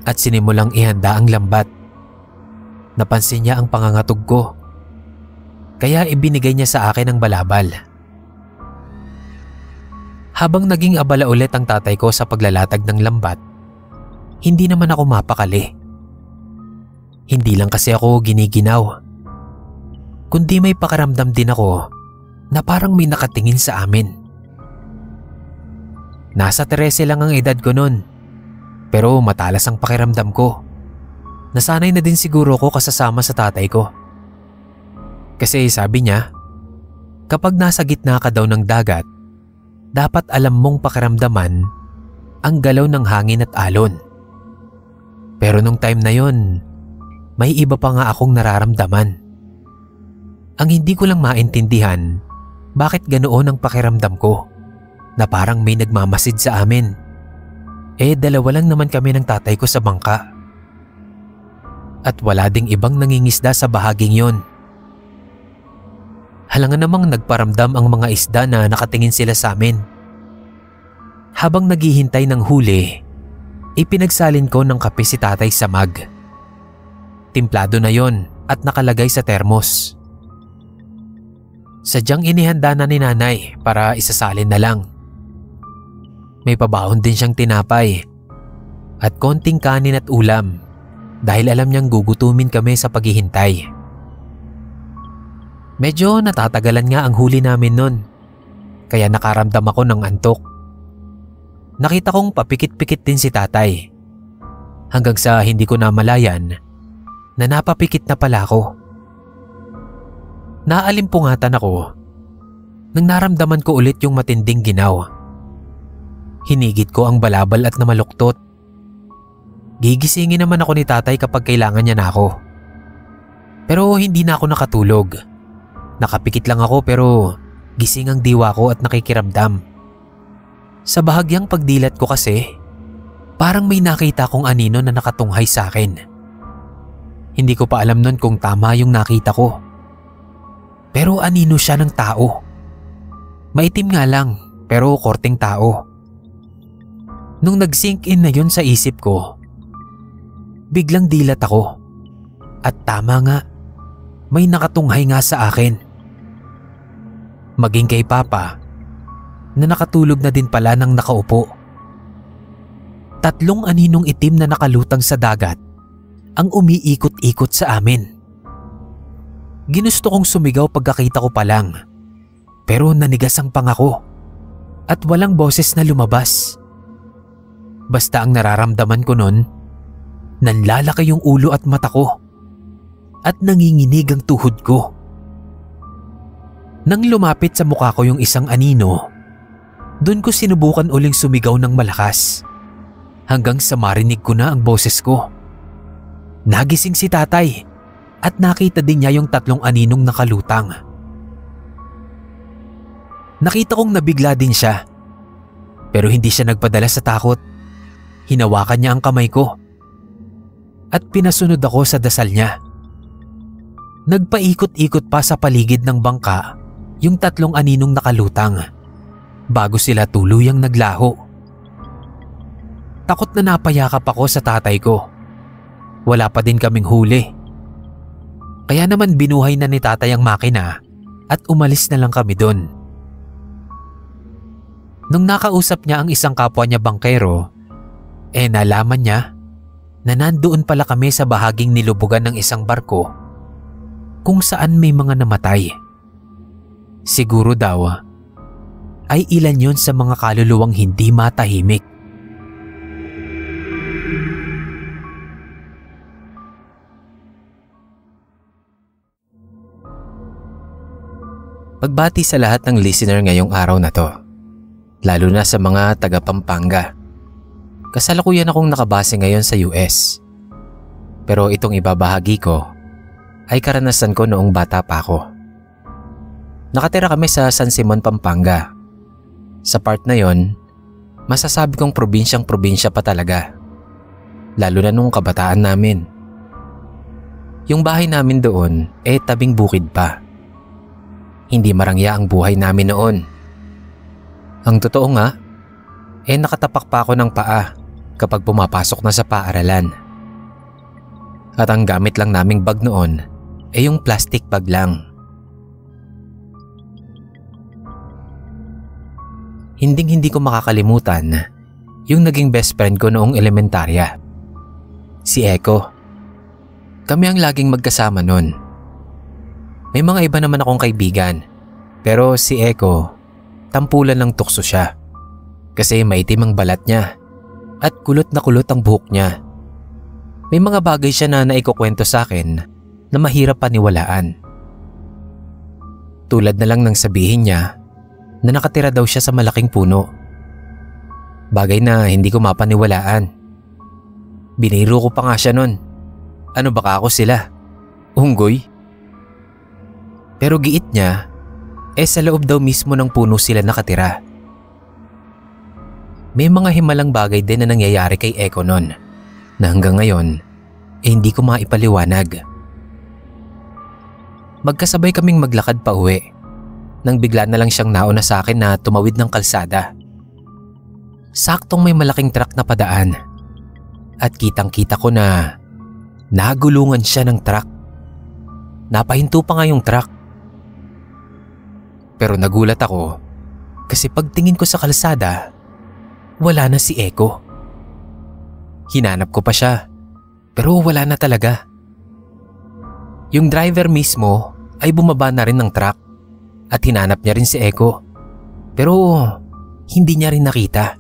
at sinimulang ihanda ang lambat. Napansin niya ang pangangatog ko, kaya ibinigay niya sa akin ang balabal. Habang naging abala ulit ang tatay ko sa paglalatag ng lambat, hindi naman ako mapakali. Hindi lang kasi ako giniginaw, kundi may pakaramdam din ako na parang may nakatingin sa amin. Nasa 13 lang ang edad ko noon, pero matalas ang pakiramdam ko. Nasanay na din siguro ko kasasama sa tatay ko. Kasi sabi niya, kapag nasa gitna ka daw ng dagat, dapat alam mong pakiramdaman ang galaw ng hangin at alon. Pero nung time na yon, may iba pa nga akong nararamdaman. Ang hindi ko lang maintindihan, bakit ganoon ang pakiramdam ko na parang may nagmamasid sa amin. Dalawa lang naman kami ng tatay ko sa bangka. At wala ding ibang nangingisda sa bahaging yon. Halangan namang nagparamdam ang mga isda na nakatingin sila sa amin. Habang naghihintay ng huli, ipinagsalin ko ng kape si tatay sa mug. Timplado na yon at nakalagay sa termos. Sadyang inihanda na ni nanay para isasalin na lang. May pabaon din siyang tinapay at konting kanin at ulam dahil alam niyang gugutumin kami sa paghihintay. Medyo natatagalan nga ang huli namin nun, kaya nakaramdam ako ng antok. Nakita kong papikit-pikit din si tatay, hanggang sa hindi ko namalayan na napapikit na pala ako. Naalimpungatan ako nang naramdaman ko ulit yung matinding ginaw. Hinigit ko ang balabal at namaluktot. Gigisingin naman ako ni tatay kapag kailangan niya na ako. Pero hindi na ako nakatulog. Nakapikit lang ako pero gising ang diwa ko at nakikiramdam. Sa bahagyang pagdilat ko kasi, parang may nakita kong anino na nakatunghay sa akin. Hindi ko pa alam nun kung tama yung nakita ko. Pero anino siya ng tao. Maitim nga lang pero korteng tao. Nung nag-sink in na yun sa isip ko, biglang dilat ako. At tama nga, may nakatunghay nga sa akin. Maging kay Papa, na nakatulog na din pala nang nakaupo. 3 aninong itim na nakalutang sa dagat ang umiikot-ikot sa amin. Ginusto kong sumigaw pagkakita ko pa lang, pero nanigas ang pangako at walang boses na lumabas. Basta ang nararamdaman ko nun, nanlalaki yung ulo at mata ko at nanginginig ang tuhod ko. Nang lumapit sa mukha ko yung isang anino, doon ko sinubukan uling sumigaw ng malakas hanggang sa marinig ko na ang boses ko. Nagising si tatay at nakita din niya yung 3 aninong nakalutang. Nakita kong nabigla din siya, pero hindi siya nagpadala sa takot. Hinawakan niya ang kamay ko at pinasunod ako sa dasal niya. Nagpaikot-ikot pa sa paligid ng bangka yung 3 aninong nakalutang bago sila tuluyang naglaho. Takot na napayakap ako sa tatay ko. Wala pa din kaming huli. Kaya naman binuhay na ni tatay ang makina at umalis na lang kami doon. Nung nakausap niya ang isang kapwa niya bangkero, nalaman niya na nandoon pala kami sa bahaging nilubugan ng isang barko kung saan may mga namatay. Siguro daw ay ilan yon sa mga kaluluwang hindi matahimik. Pagbati sa lahat ng listener ngayong araw na to, lalo na sa mga taga Pampanga. Kasalukuyan akong nakabase ngayon sa US. Pero itong ibabahagi ko ay karanasan ko noong bata pa ako. Nakatira kami sa San Simon, Pampanga. Sa part na yon, masasabi kong probinsyang-probinsya pa talaga. Lalo na nung kabataan namin. Yung bahay namin doon tabing bukid pa. Hindi marangya ang buhay namin noon. Ang totoo nga, nakatapak pa ako ng paa kapag pumapasok na sa paaralan. At ang gamit lang naming bag noon yung plastic bag lang. Hinding-hindi ko makakalimutan yung naging best friend ko noong elementarya. Si Eko. Kami ang laging magkasama noon. May mga iba naman akong kaibigan, pero si Eko, tampulan ng tukso siya. Kasi maitim ang balat niya at kulot na kulot ang buhok niya. May mga bagay siya na naikukwento sa akin na mahirap paniwalaan. Tulad na lang ng sabihin niya na nakatira daw siya sa malaking puno. Bagay na hindi ko mapaniwalaan. Biniro ko pa nga siya nun. Ano baka ako sila? Unggoy? Pero giit niya, sa loob daw mismo ng puno sila nakatira. May mga himalang bagay din na nangyayari kay Eko nun, na hanggang ngayon, hindi ko maipaliwanag. Magkasabay kaming maglakad pa uwi, nang bigla na lang siyang nauna sa akin na tumawid ng kalsada. Saktong may malaking truck na padaan, at kitang-kita ko na nagulungan siya ng truck. Napahinto pa nga yung truck. Pero nagulat ako kasi pagtingin ko sa kalsada, wala na si Eko. Hinanap ko pa siya, pero wala na talaga. Yung driver mismo ay bumaba na rin ng truck at hinanap niya rin si Eko, pero hindi niya rin nakita.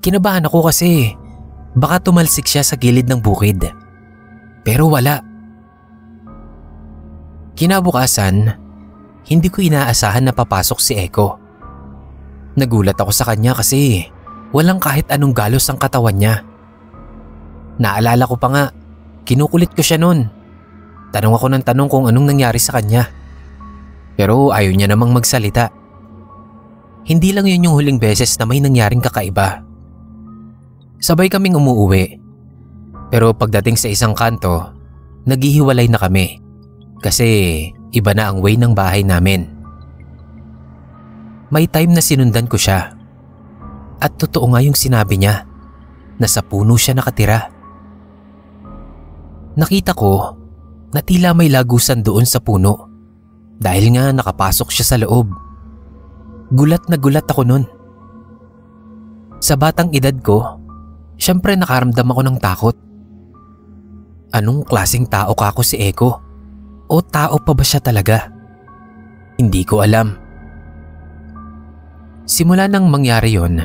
Kinabahan ako kasi baka tumalsik siya sa gilid ng bukid, pero wala. Kinabukasan, hindi ko inaasahan na papasok si Eko. Nagulat ako sa kanya kasi walang kahit anong galos ang katawan niya. Naalala ko pa nga, kinukulit ko siya noon. Tanong ako ng tanong kung anong nangyari sa kanya. Pero ayaw niya namang magsalita. Hindi lang yun yung huling beses na may nangyaring kakaiba. Sabay kaming umuuwi. Pero pagdating sa isang kanto, naghihiwalay na kami. Kasi iba na ang way ng bahay namin. May time na sinundan ko siya. At totoo nga yung sinabi niya na sa puno siya nakatira. Nakita ko na tila may lagusan doon sa puno dahil nga nakapasok siya sa loob. Gulat na gulat ako nun. Sa batang edad ko, syempre nakaramdam ako ng takot. Anong klaseng tao ka ako si Eko? O tao pa ba siya talaga? Hindi ko alam. Simula nang mangyari yon,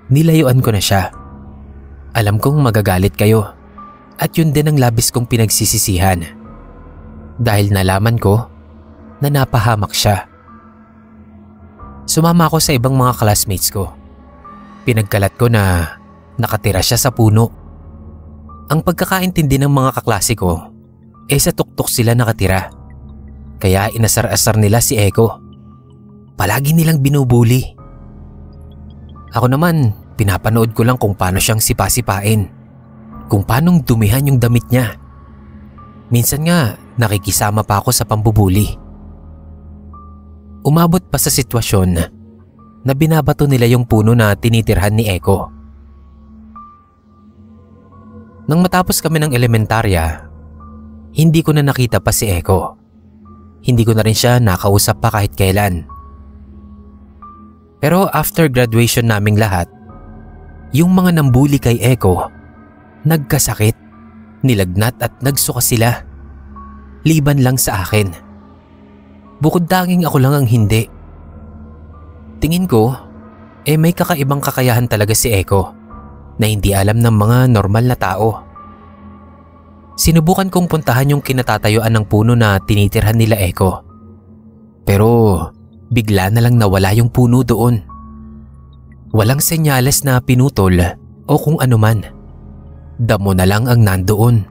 nilayuan ko na siya. Alam kong magagalit kayo at yun din ang labis kong pinagsisisihan. Dahil nalaman ko na napahamak siya. Sumama ako sa ibang mga classmates ko. Pinagkalat ko na nakatira siya sa puno. Ang pagkakaintindi ng mga kaklase ko, sa tuktok sila nakatira. Kaya inasar-asar nila si Eko. Palagi nilang binubuli. Ako naman, pinapanood ko lang kung paano siyang sipa-sipain. Kung paanong dumihan yung damit niya. Minsan nga, nakikisama pa ako sa pambubuli. Umabot pa sa sitwasyon na binabato nila yung puno na tinitirhan ni Eko. Nang matapos kami ng elementarya, hindi ko na nakita pa si Eko. Hindi ko na rin siya nakausap pa kahit kailan. Pero after graduation naming lahat, yung mga nambuli kay Eko, nagkasakit, nilagnat at nagsuka sila. Liban lang sa akin. Bukod tanging ako lang ang hindi. Tingin ko, may kakaibang kakayahan talaga si Eko na hindi alam ng mga normal na tao. Sinubukan kong puntahan yung kinatatayuan ng puno na tinitirhan nila Eko. Pero bigla na lang nawala yung puno doon. Walang senyales na pinutol o kung anuman. Damo na lang ang nandoon.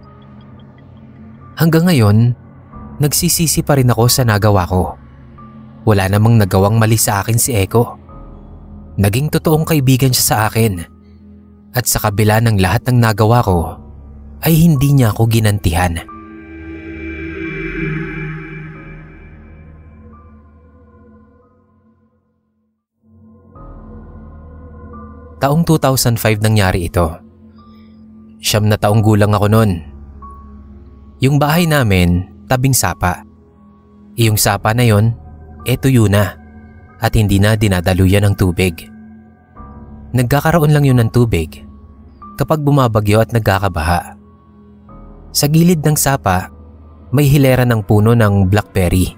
Hanggang ngayon, nagsisisi pa rin ako sa nagawa ko. Wala namang nagawang mali sa akin si Eko. Naging totoong kaibigan siya sa akin. At sa kabila ng lahat ng nagawa ko, ay hindi niya ako ginantihan. Taong 2005 nangyari ito. 9 na taong gulang ako noon. Yung bahay namin, tabing sapa. Yung sapa na yon, tuyo na at hindi na dinadaluyan ng tubig. Nagkakaroon lang yun ng tubig kapag bumabagyo at nagkakabaha. Sa gilid ng sapa, may hilera ng puno ng blackberry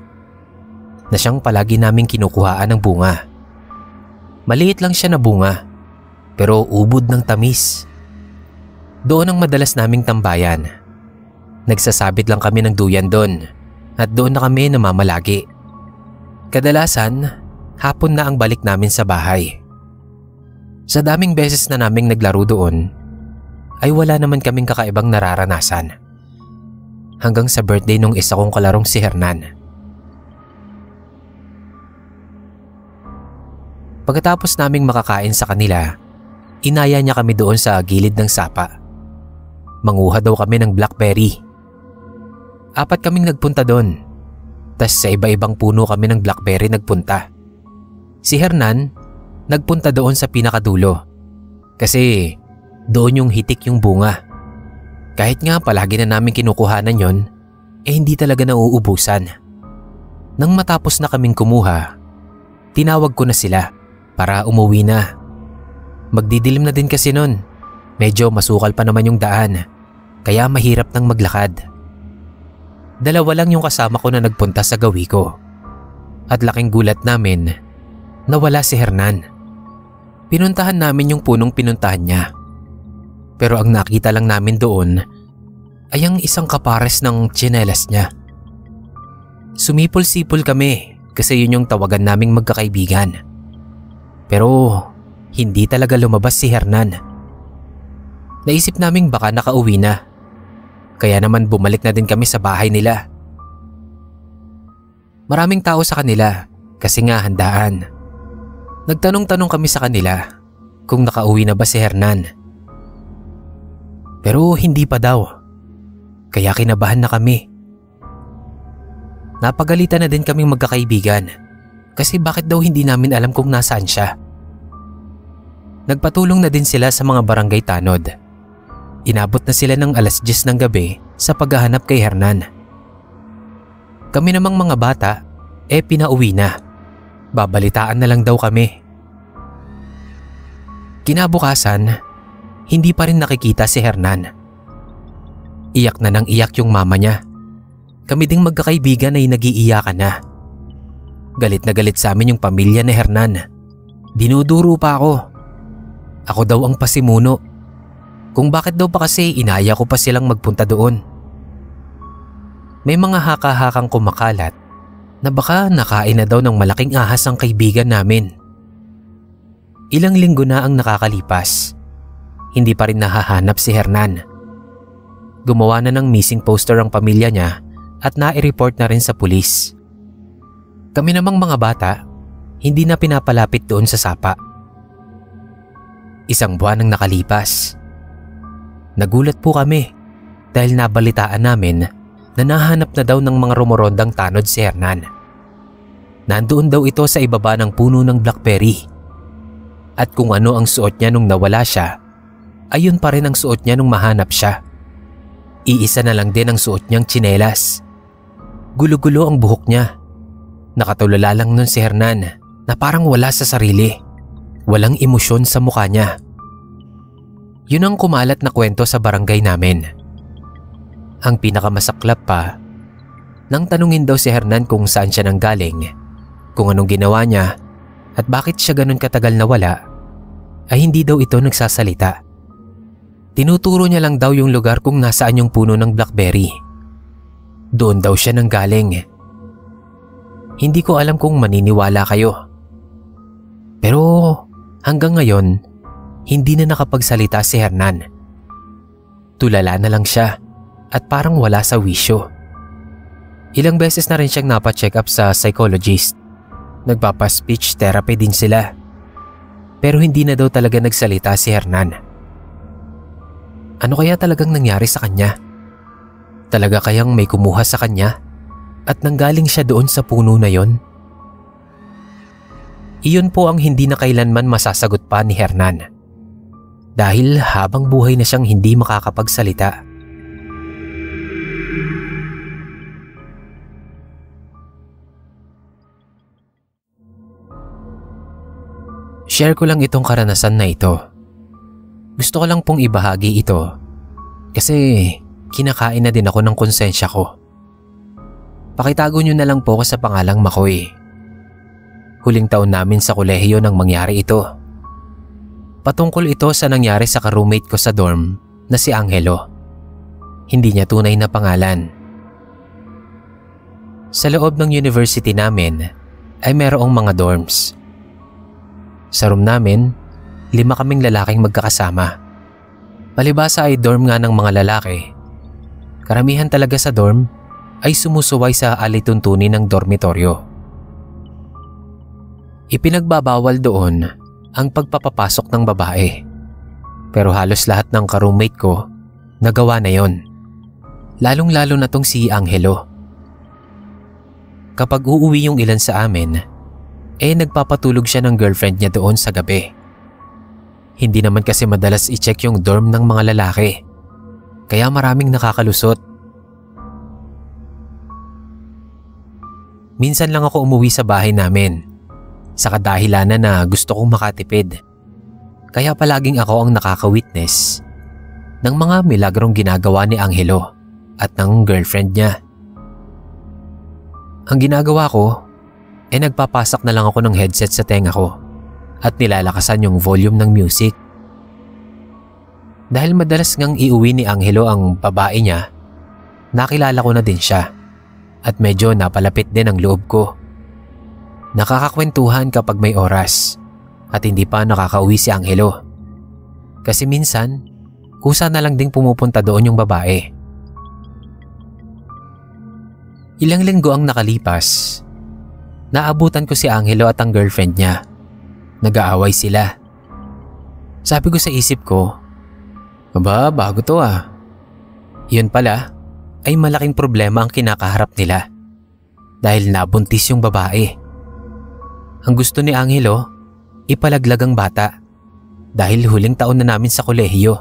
na siyang palagi naming kinukuhaan ng bunga. Maliit lang siya na bunga pero ubod ng tamis. Doon ang madalas naming tambayan. Nagsasabit lang kami ng duyan doon at doon na kami namamalagi. Kadalasan, hapon na ang balik namin sa bahay. Sa daming beses na naming naglaro doon, ay wala naman kaming kakaibang nararanasan. Hanggang sa birthday nung isa kong kalarong si Hernan. Pagkatapos naming makakain sa kanila, inaya niya kami doon sa gilid ng sapa. Manguha daw kami ng blackberry. 4 kaming nagpunta doon. Tas sa iba-ibang puno kami ng blackberry nagpunta. Si Hernan, nagpunta doon sa pinakadulo. Kasi doon yung hitik yung bunga. Kahit nga palagi na namin kinukuhanan yon, hindi talaga nauubusan. Nang matapos na kaming kumuha, tinawag ko na sila para umuwi na. Magdidilim na din kasi nun. Medyo masukal pa naman yung daan, kaya mahirap nang maglakad. 2 lang yung kasama ko na nagpunta sa gawi ko. At laking gulat namin na wala si Hernan. Pinuntahan namin yung punong pinuntahan niya. Pero ang nakita lang namin doon ay ang isang kapares ng tsinelas niya. Sumipol-sipol kami kasi yun yung tawagan naming magkakaibigan. Pero hindi talaga lumabas si Hernan. Naisip naming baka nakauwi na. Kaya naman bumalik na din kami sa bahay nila. Maraming tao sa kanila kasi nga handaan. Nagtanong-tanong kami sa kanila kung nakauwi na ba si Hernan. Pero hindi pa daw. Kaya kinabahan na kami. Napagalitan na din kaming magkakaibigan kasi bakit daw hindi namin alam kung nasaan siya. Nagpatulong na din sila sa mga barangay tanod. Inabot na sila ng 10:00 ng gabi sa paghahanap kay Hernan. Kami namang mga bata, pinauwi na. Babalitaan na lang daw kami. Kinabukasan, hindi pa rin nakikita si Hernan. Iyak na nang iyak yung mama niya. Kami ding magkakaibigan ay nag-iiyakan na. Galit na galit sa amin yung pamilya ni Hernan. Dinuduro pa ako. Ako daw ang pasimuno. Kung bakit daw pa kasi inaya ko pa silang magpunta doon. May mga haka-hakang kumakalat na baka nakain na daw ng malaking ahas ang kaibigan namin. Ilang linggo na ang nakakalipas. Hindi pa rin nahahanap si Hernan. Gumawa na ng missing poster ang pamilya niya at nai-report na rin sa pulis. Kami namang mga bata, hindi na pinapalapit doon sa sapa. 1 buwan ang nakalipas. Nagulat po kami dahil nabalitaan namin na nahanap na daw ng mga rumorondang tanod si Hernan. Nandoon daw ito sa ibaba ng puno ng blackberry. At kung ano ang suot niya nung nawala siya, ayun pa rin ang suot niya nung mahanap siya. Iisa na lang din ang suot niyang tsinelas. Gulo-gulo ang buhok niya. Nakatulala lang nun si Hernan na parang wala sa sarili. Walang emosyon sa mukha niya. Yun ang kumalat na kwento sa barangay namin. Ang pinakamasaklap pa, nang tanungin daw si Hernan kung saan siya nanggaling, kung anong ginawa niya, At bakit siya ganun katagal nawala ay hindi daw ito nagsasalita. Tinuturo niya lang daw yung lugar kung nasaan yung puno ng blackberry. Doon daw siya nanggaling. Hindi ko alam kung maniniwala kayo. Pero hanggang ngayon, hindi na nakapagsalita si Hernan. Tulala na lang siya at parang wala sa wisyo. Ilang beses na rin siyang napacheck up sa psychologist. Nagpapa-speech therapy din sila. Pero hindi na daw talaga nagsalita si Hernan. Ano kaya talagang nangyari sa kanya? Talaga kayang may kumuha sa kanya at nanggaling siya doon sa puno na yon? Iyon po ang hindi na kailanman masasagot pa ni Hernan. Dahil habang buhay na siyang hindi makakapagsalita. Share ko lang itong karanasan na ito. Gusto ko lang pong ibahagi ito kasi kinakain na din ako ng konsensya ko. Pakitago nyo na lang po ako sa pangalang Makoy. Huling taon namin sa kolehiyo nang mangyari ito. Patungkol ito sa nangyari sa ka-roommate ko sa dorm na si Angelo. Hindi niya tunay na pangalan. Sa loob ng university namin ay merong mga dorms. Sa room namin, 5 kaming lalaking magkakasama. Palibhasa ay dorm nga ng mga lalaki. Karamihan talaga sa dorm ay sumusuway sa alituntunin ng dormitoryo. Ipinagbabawal doon ang pagpapapasok ng babae. Pero halos lahat ng ka-roommate ko nagawa na yon. Lalong-lalo na tong si Angelo. Kapag uuwi yung ilan sa amin, nagpapatulog siya ng girlfriend niya doon sa gabi. Hindi naman kasi madalas i-check yung dorm ng mga lalaki. Kaya maraming nakakalusot. Minsan lang ako umuwi sa bahay namin. Sa kadahilanan na gusto kong makatipid. Kaya palaging ako ang nakaka-witness ng mga milagrong ginagawa ni Angelo at ng girlfriend niya. Ang ginagawa ko nagpapasak na lang ako ng headset sa tenga ko at nilalakasan yung volume ng music. Dahil madalas ngang iuwi ni Angelo ang babae niya, nakilala ko na din siya at medyo napalapit din ang loob ko. Nakakakwentuhan kapag may oras at hindi pa nakakauwi si Angelo. Kasi minsan, kusa na lang ding pumupunta doon yung babae. Ilang linggo ang nakalipas. Naabutan ko si Angelo at ang girlfriend niya. Nag-aaway sila. Sabi ko sa isip ko, "Aba, bago to ah." Yun pala ay malaking problema ang kinakaharap nila dahil nabuntis yung babae. Ang gusto ni Angelo, ipalaglag ang bata dahil huling taon na namin sa kolehiyo.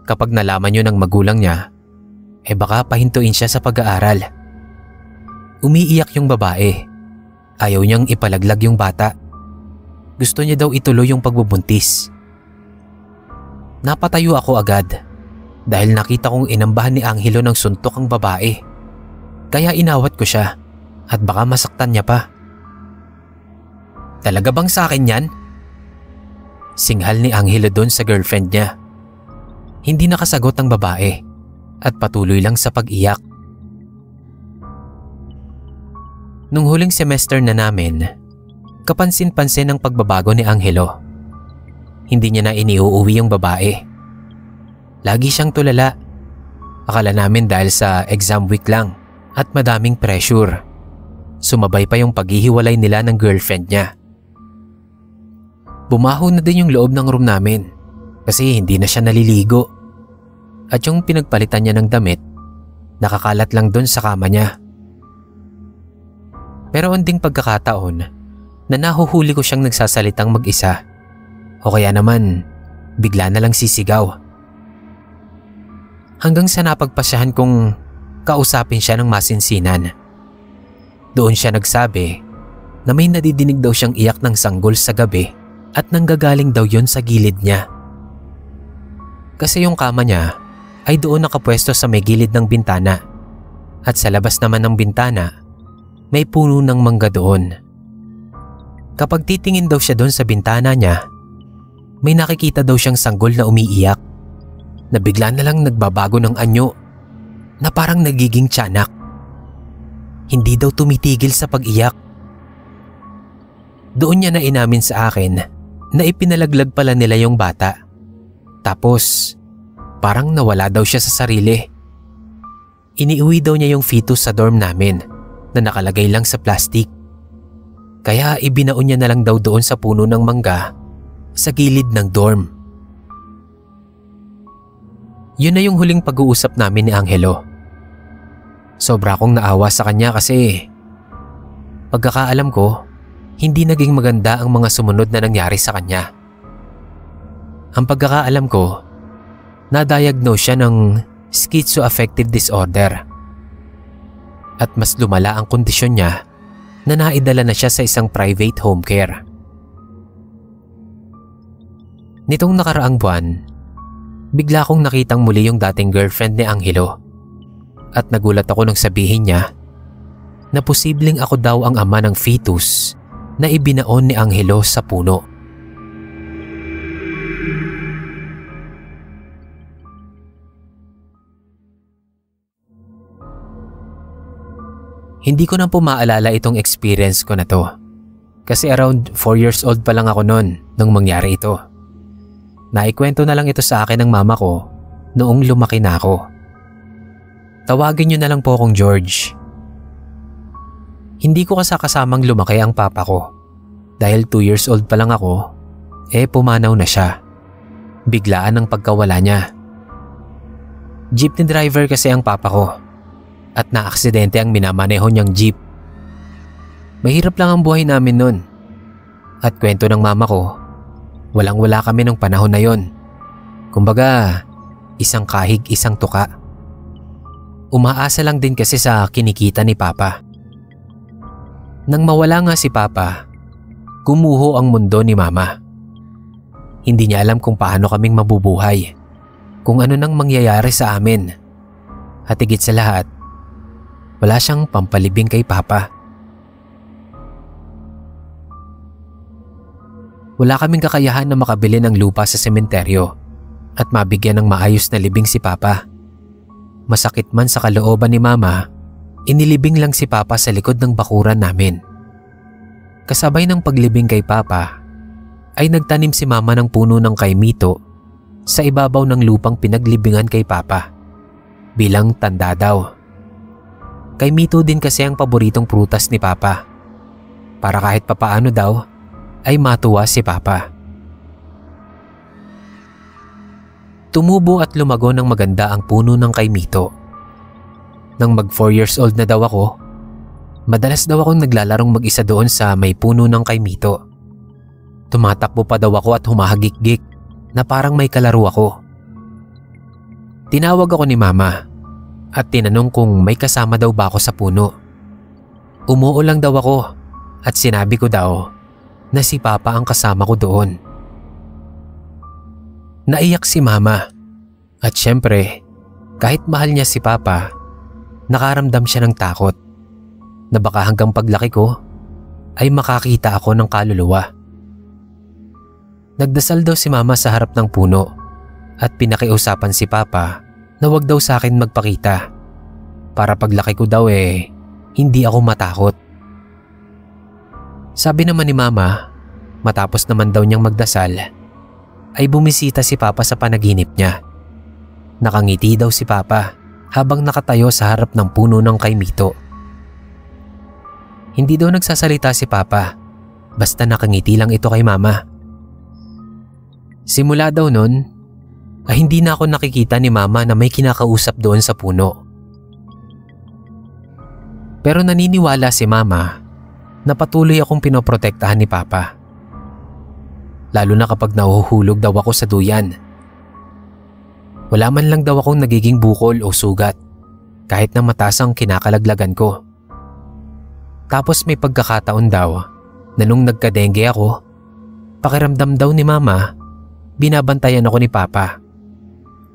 Kapag nalaman yun ng magulang niya, baka pahintuin siya sa pag-aaral. Umiiyak yung babae. Ayaw niyang ipalaglag yung bata. Gusto niya daw ituloy yung pagbubuntis. Napatayo ako agad dahil nakita kong inambahan ni Angelo ng suntok ang babae. Kaya inawat ko siya at baka masaktan niya pa. "Talaga bang sa akin yan?" Singhal ni Angelo doon sa girlfriend niya. Hindi nakasagot ang babae at patuloy lang sa pag-iyak. Nung huling semester na namin, kapansin-pansin ang pagbabago ni Angelo. Hindi niya na iniuuwi yung babae. Lagi siyang tulala. Akala namin dahil sa exam week lang at madaming pressure. Sumabay pa yung paghihiwalay nila ng girlfriend niya. Bumaho na din yung loob ng room namin kasi hindi na siya naliligo. At yung pinagpalitan niya ng damit, nakakalat lang doon sa kama niya. Pero onding pagkakataon na nahuhuli ko siyang nagsasalitang mag-isa o kaya naman bigla na lang sisigaw. Hanggang sa napagpasyahan kong kausapin siya ng masinsinan. Doon siya nagsabi na may nadidinig daw siyang iyak ng sanggol sa gabi at nanggagaling daw yon sa gilid niya. Kasi yung kama niya ay doon nakapwesto sa may gilid ng bintana at sa labas naman ng bintana may puno ng mangga doon. Kapag titingin daw siya doon sa bintana niya, may nakikita daw siyang sanggol na umiiyak na bigla na lang nagbabago ng anyo na parang nagiging tiyanak. Hindi daw tumitigil sa pag-iyak. Doon niya na inamin sa akin na ipinalaglag pala nila yung bata. Tapos parang nawala daw siya sa sarili. Iniuwi daw niya yung fetus sa dorm namin na nakalagay lang sa plastic. Kaya ibinaon niya na lang daw doon sa puno ng mangga sa gilid ng dorm. Yun na yung huling pag-uusap namin ni Angelo. Sobra akong naawa sa kanya kasi pagkakaalam ko, hindi naging maganda ang mga sumunod na nangyari sa kanya. Ang pagkakaalam ko, na-diagnose siya ng schizoaffective disorder. At mas lumala ang kondisyon niya na naidala na siya sa isang private home care. Nitong nakaraang buwan, bigla kong nakitang muli yung dating girlfriend ni Angelo. At nagulat ako nang sabihin niya na posibleng ako daw ang ama ng fetus na ibinaon ni Angelo sa puno. Hindi ko na po maalala itong experience ko na to. Kasi around 4 years old pa lang ako noon nung mangyari ito. Naikwento na lang ito sa akin ng mama ko noong lumaki na ako. Tawagin niyo na lang po akong George. Hindi ko kasamang lumaki ang papa ko. Dahil 2 years old pa lang ako, pumanaw na siya. Biglaan ang pagkawala niya. Jeepney driver kasi ang papa ko. At naaksidente ang minamaneho niyang jeep. Mahirap lang ang buhay namin nun. At kwento ng mama ko, walang-wala kami nung panahon na yon. Kumbaga, isang kahig, isang tuka. Umaasa lang din kasi sa kinikita ni Papa. Nang mawala nga si Papa, gumuho ang mundo ni Mama. Hindi niya alam kung paano kaming mabubuhay, kung ano nang mangyayari sa amin. At higit sa lahat, wala siyang pampalibing kay Papa. Wala kaming kakayahan na makabili ng lupa sa sementeryo at mabigyan ng maayos na libing si Papa. Masakit man sa kalooban ni Mama, inilibing lang si Papa sa likod ng bakuran namin. Kasabay ng paglibing kay Papa, ay nagtanim si Mama ng puno ng kaimito sa ibabaw ng lupang pinaglibingan kay Papa bilang tanda daw. Kaimito din kasi ang paboritong prutas ni Papa para kahit papaano daw ay matuwa si Papa. Tumubo at lumago ng maganda ang puno ng kaimito. Nang mag 4 years old na daw ako, madalas daw akong naglalarong mag-isa doon sa may puno ng kaimito. Tumatakbo pa daw ako at humahagik-gik na parang may kalaro ako. Tinawag ako ni Mama at tinanong kung may kasama daw ba ako sa puno. Umuo lang daw ako at sinabi ko daw na si Papa ang kasama ko doon. Naiyak si Mama at syempre kahit mahal niya si Papa, nakaramdam siya ng takot na baka hanggang paglaki ko ay makakita ako ng kaluluwa. Nagdasal daw si Mama sa harap ng puno at pinakiusapan si Papa na wag daw sa akin magpakita para paglaki ko daw hindi ako matakot. Sabi naman ni Mama, matapos naman daw niyang magdasal, ay bumisita si Papa sa panaginip niya. Nakangiti daw si Papa habang nakatayo sa harap ng puno ng kaimito. Hindi daw nagsasalita si Papa, basta nakangiti lang ito kay Mama. Simula daw nun, ay hindi na ako nakikita ni Mama na may kinakausap doon sa puno. Pero naniniwala si Mama na patuloy akong pinoprotektahan ni Papa. Lalo na kapag nahuhulog daw ako sa duyan. Wala man lang daw akong nagiging bukol o sugat kahit na mataas ang kinakalaglagan ko. Tapos may pagkakataon daw na nung nagka-dengue ako, pakiramdam daw ni Mama, binabantayan ako ni Papa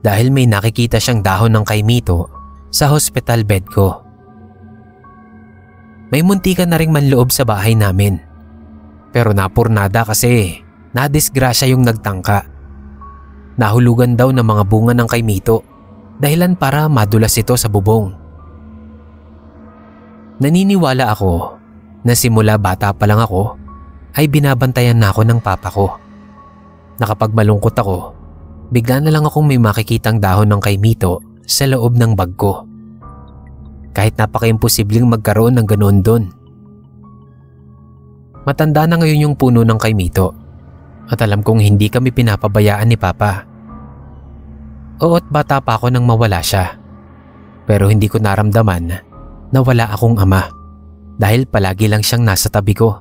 dahil may nakikita siyang dahon ng kaimito sa hospital bed ko. May muntikan na ring manloob sa bahay namin Pero napurnada kasi nadisgrasya yung nagtangka. Nahulugan daw ng mga bunga ng kay Mito, dahilan para madulas ito sa bubong. Naniniwala ako na simula bata pa lang ako ay binabantayan na ako ng papa ko. Na kapag malungkot ako, bigla na lang akong may makikitang dahon ng kay Mito sa loob ng bag ko. Kahit napaka-imposibleng magkaroon ng ganoon doon. Matanda na ngayon yung puno ng kay Mito at alam kong hindi kami pinapabayaan ni Papa. Oo't bata pa ako nang mawala siya. Pero hindi ko naramdaman na wala akong ama dahil palagi lang siyang nasa tabi ko.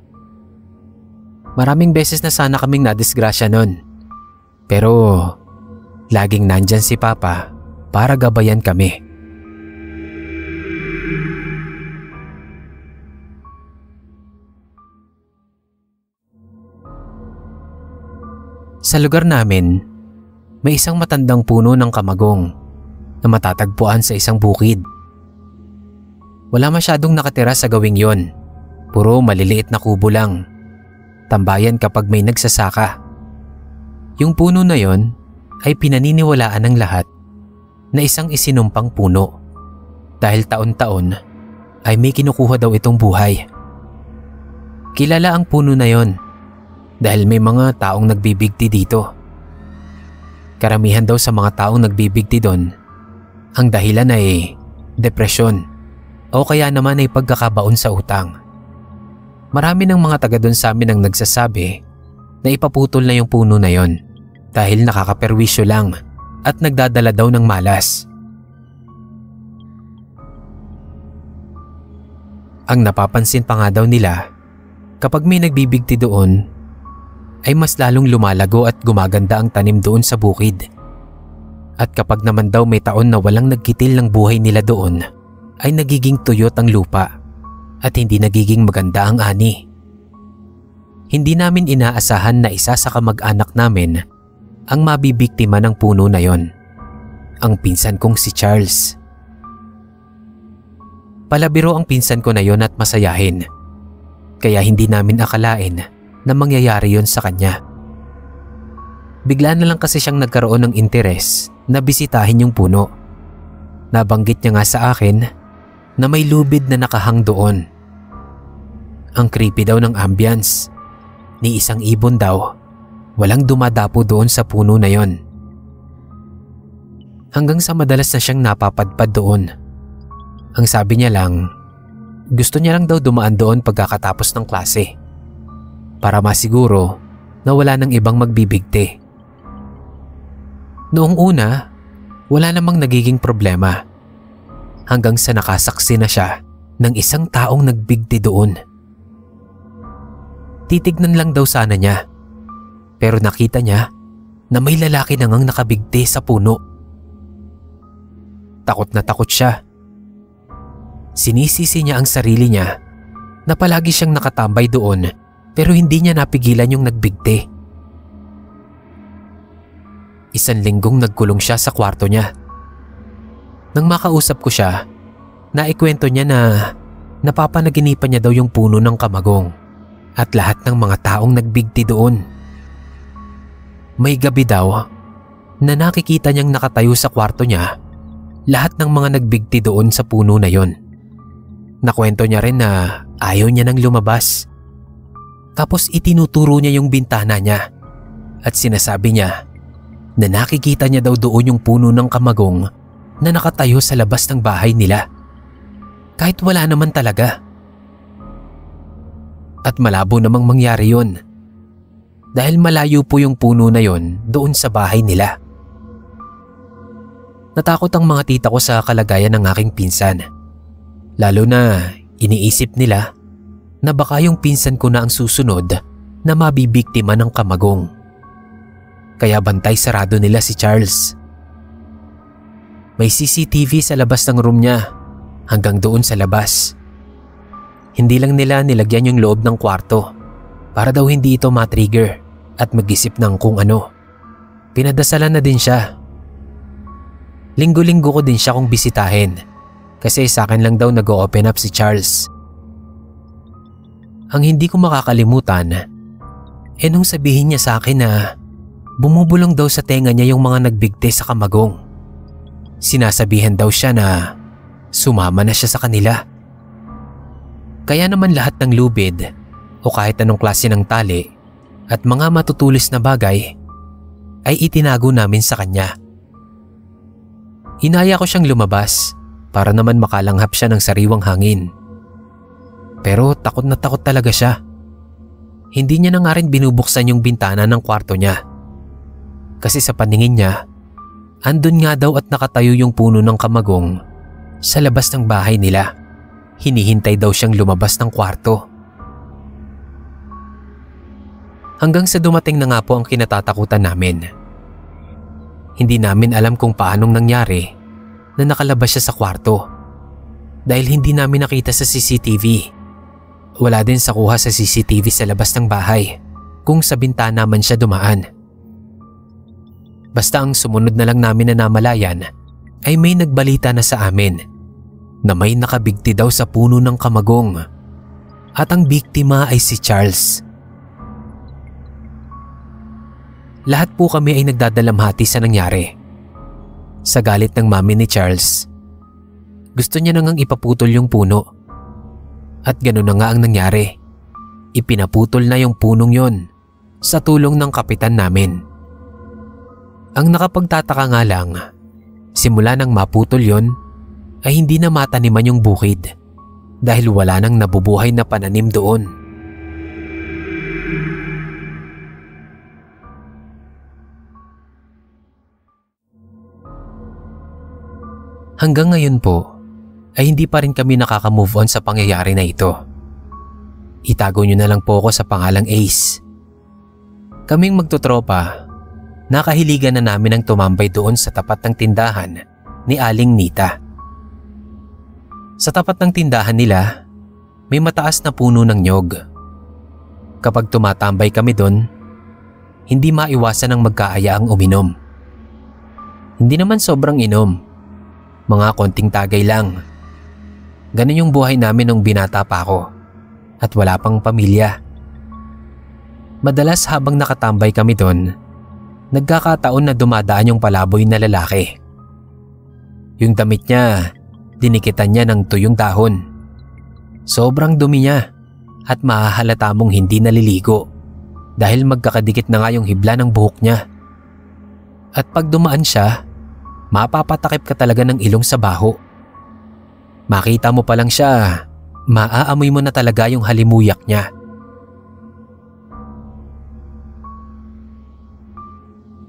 Maraming beses na sana kaming nadisgrasya nun. Pero laging nandyan si Papa para gabayan kami. Sa lugar namin, may isang matandang puno ng kamagong na matatagpuan sa isang bukid. Wala masyadong nakatira sa gawing yon. Puro maliliit na kubo lang. Tambayan kapag may nagsasaka. Yung puno na yon ay pinaniniwalaan ng lahat na isang isinumpang puno. Dahil taon-taon ay may kinukuha daw itong buhay. Kilala ang puno na yon dahil may mga taong nagbibigti dito. Karamihan daw sa mga taong nagbibigti doon, ang dahilan ay depresyon o kaya naman ay pagkakabaon sa utang. Marami ng mga taga doon sa amin ang nagsasabi na ipaputol na yung puno na yon dahil nakakaperwisyo lang at nagdadala daw ng malas. Ang napapansin pa nga daw nila, kapag may nagbibigti doon, ay mas lalong lumalago at gumaganda ang tanim doon sa bukid. At kapag naman daw may taon na walang nagkitil ng buhay nila doon, ay nagiging tuyot ang lupa at hindi nagiging maganda ang ani. Hindi namin inaasahan na isa sa kamag-anak namin ang mabibiktima ng puno na yon, ang pinsan kong si Charles. Palabiro ang pinsan ko na yon at masayahin, kaya hindi namin akalain na mangyayari yon sa kanya. Bigla na lang kasi siyang nagkaroon ng interes na bisitahin yung puno. Nabanggit niya nga sa akin na may lubid na nakahang doon. Ang creepy daw ng ambience. Ni isang ibon daw, walang dumadapo doon sa puno na yon. Hanggang sa madalas na siyang napapadpad doon. Ang sabi niya lang, gusto niya lang daw dumaan doon pagkakatapos ng klase, para masiguro na wala nang ibang magbibigti. Noong una, wala namang nagiging problema hanggang sa nakasaksi na siya ng isang taong nagbigti doon. Titignan lang daw sana niya, pero nakita niya na may lalaki na ngang nakabigti sa puno. Takot na takot siya. Sinisisi niya ang sarili niya na palagi siyang nakatambay doon, pero hindi niya napigilan yung nagbigti. Isang linggong nagkulong siya sa kwarto niya. Nang makausap ko siya, naikwento niya na napapanaginipan niya daw yung puno ng kamagong at lahat ng mga taong nagbigti doon. May gabi daw na nakikita niyang nakatayo sa kwarto niya lahat ng mga nagbigti doon sa puno na yon. Nakwento niya rin na ayaw niya nang lumabas. Tapos itinuturo niya yung bintana niya at sinasabi niya na nakikita niya daw doon yung puno ng kamagong na nakatayo sa labas ng bahay nila. Kahit wala naman talaga. At malabo namang mangyari yun. Dahil malayo po yung puno na yon doon sa bahay nila. Natakot ang mga tita ko sa kalagayan ng aking pinsan. Lalo na iniisip nila na baka yung pinsan ko na ang susunod na mabibiktima ng kamagong. Kaya bantay sarado nila si Charles. May CCTV sa labas ng room niya hanggang doon sa labas. Hindi lang nila nilagyan yung loob ng kwarto para daw hindi ito matrigger at mag-isip ng kung ano. Pinadasalan na din siya. Linggo-linggo ko din siya kung bisitahin kasi sa akin lang daw nag-o-open up si Charles. Ang hindi ko makakalimutan Nung sabihin niya sa akin na bumubulong daw sa tenga niya yung mga nagbigti sa kamagong. Sinasabihan daw siya na sumama na siya sa kanila. Kaya naman lahat ng lubid o kahit anong klase ng tali at mga matutulis na bagay ay itinago namin sa kanya. Inaya ko siyang lumabas para naman makalanghap siya ng sariwang hangin. Pero takot na takot talaga siya. Hindi niya na nga rin binubuksan yung bintana ng kwarto niya. Kasi sa paningin niya, andun nga daw at nakatayo yung puno ng kamagong sa labas ng bahay nila. Hinihintay daw siyang lumabas ng kwarto. Hanggang sa dumating na nga po ang kinatatakutan namin. Hindi namin alam kung paanong nangyari na nakalabas siya sa kwarto. Dahil hindi namin nakita sa CCTV. Wala din sa kuha sa CCTV sa labas ng bahay kung sa bintana man siya dumaan. Basta ang sumunod na lang namin na namalayan ay may nagbalita na sa amin na may nakabigti daw sa puno ng kamagong at ang biktima ay si Charles. Lahat po kami ay nagdadalamhati sa nangyari. Sa galit ng mami ni Charles, gusto niya nang ipaputol yung puno. At gano'n na nga ang nangyari. Ipinaputol na yung punong yon sa tulong ng kapitan namin. Ang nakapagtataka nga lang, simula nang maputol yon ay hindi na mataniman yung bukid dahil wala nang nabubuhay na pananim doon. Hanggang ngayon po, ay hindi pa rin kami nakaka-move on sa pangyayari na ito. Itago niyo na lang po ako sa pangalang Ace. Kaming magtutropa, nakahiligan na namin ang tumambay doon sa tapat ng tindahan ni Aling Nita. Sa tapat ng tindahan nila, may mataas na puno ng nyog. Kapag tumatambay kami doon, hindi maiwasan ang magkaayaang uminom. Hindi naman sobrang inom, mga konting tagay lang. Ganun yung buhay namin nung binata pa ako at wala pang pamilya. Madalas habang nakatambay kami doon, nagkakataon na dumadaan yung palaboy na lalaki. Yung damit niya, dinikitan niya ng tuyong dahon. Sobrang dumi niya at mahahalata mong hindi naliligo dahil magkakadikit na nga yung hibla ng buhok niya. At pag dumaan siya, mapapatakip ka talaga ng ilong sa baho. Makita mo pa lang siya, maaamoy mo na talaga yung halimuyak niya.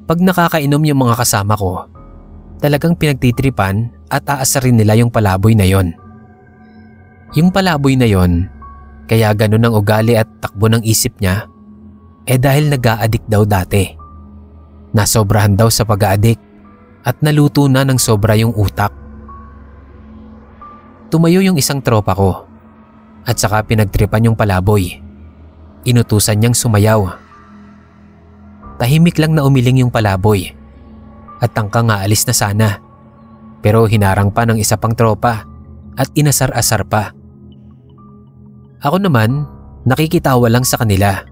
Pag nakakainom yung mga kasama ko, talagang pinagtitripan at aasarin nila yung palaboy na yon. Yung palaboy na yon, kaya ganun ang ugali at takbo ng isip niya, dahil nag-a-addict daw dati. Nasobrahan daw sa pag-a-addict at naluto na ng sobra yung utak. Tumayo yung isang tropa ko at saka pinagtripan yung palaboy. Inutusan niyang sumayaw. Tahimik lang na umiling yung palaboy at tangkang aalis na sana, pero hinarang pa ng isa pang tropa at inasar-asar pa. Ako naman, nakikitawa lang sa kanila.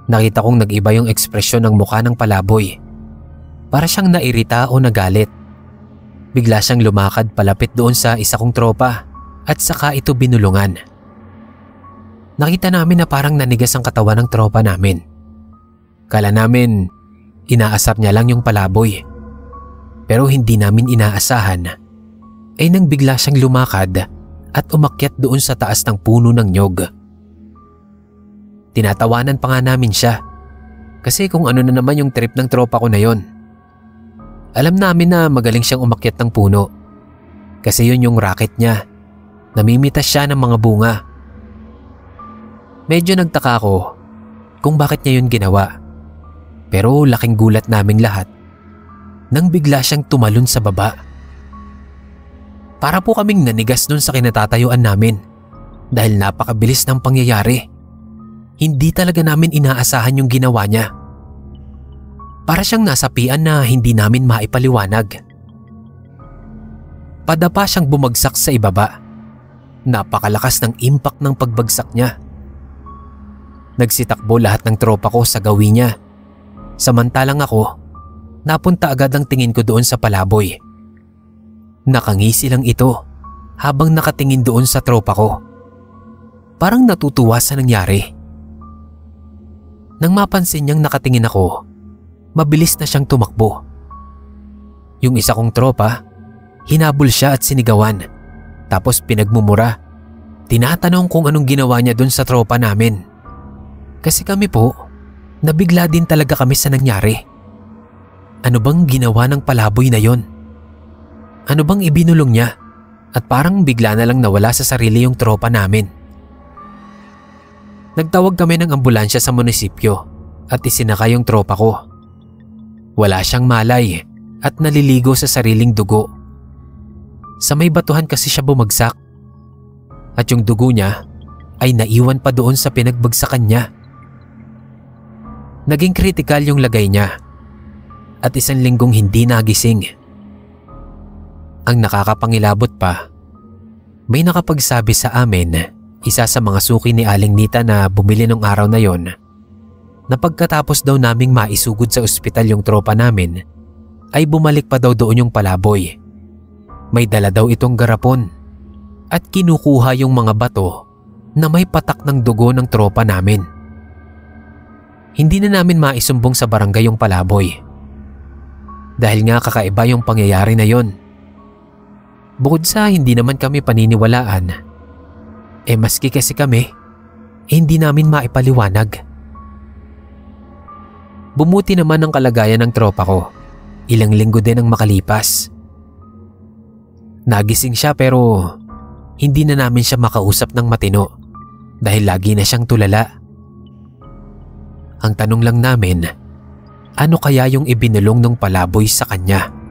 Nakita kong nag-iba yung ekspresyon ng mukha ng palaboy. Para siyang nairita o nagalit. Bigla siyang lumakad palapit doon sa isa kong tropa at saka ito binulungan. Nakita namin na parang nanigas ang katawan ng tropa namin. Kala namin inaasar niya lang yung palaboy. Pero hindi namin inaasahan nang bigla siyang lumakad at umakyat doon sa taas ng puno ng nyog. Tinatawanan pa nga namin siya kasi kung ano na naman yung trip ng tropa ko na yon. Alam namin na magaling siyang umakyat ng puno kasi yun yung racket niya. Namimitas siya ng mga bunga. Medyo nagtaka ako kung bakit niya yun ginawa. Pero laking gulat naming lahat nang bigla siyang tumalon sa baba. Para po kaming nanigas nun sa kinatatayuan namin dahil napakabilis ng pangyayari. Hindi talaga namin inaasahan yung ginawa niya. Para siyang nasapian na hindi namin maipaliwanag. Padapa siyang bumagsak sa ibaba. Napakalakas ng impact ng pagbagsak niya. Nagsitakbo lahat ng tropa ko sa gawin niya. Samantalang ako, napunta agad ang tingin ko doon sa palaboy. Nakangisi lang ito habang nakatingin doon sa tropa ko. Parang natutuwa sa nangyari. Nang mapansin niyang nakatingin ako, mabilis na siyang tumakbo. Yung isa kong tropa, hinabol siya at sinigawan. Tapos pinagmumura. Tinatanong kung anong ginawa niya doon sa tropa namin. Kasi kami po, nabigla din talaga kami sa nangyari. Ano bang ginawa ng palaboy na yon? Ano bang ibinulong niya? At parang bigla na lang nawala sa sarili yung tropa namin. Nagtawag kami ng ambulansya sa munisipyo at isinakay yung tropa ko. Wala siyang malay at naliligo sa sariling dugo. Sa may batuhan kasi siya bumagsak. At yung dugo niya ay naiwan pa doon sa pinagbagsakan niya. Naging kritikal yung lagay niya at 1 linggong hindi nagising. Ang nakakapangilabot pa, may nakapagsabi sa amin, isa sa mga suki ni Aling Nita na bumili nung araw na yon, na pagkatapos daw naming maisugod sa ospital yung tropa namin, ay bumalik pa daw doon yung palaboy. May dala daw itong garapon at kinukuha yung mga bato na may patak ng dugo ng tropa namin. Hindi na namin maisumbong sa barangay yung palaboy. Dahil nga kakaiba yung pangyayari na yon. Bukod sa hindi naman kami paniniwalaan, maski kasi kami, hindi namin maipaliwanag. Bumuti naman ang kalagayan ng tropa ko. Ilang linggo din ang makalipas. Nagising siya pero hindi na namin siya makausap ng matino dahil lagi na siyang tulala. Ang tanong lang namin, ano kaya yung ibinulong ng palaboy sa kanya?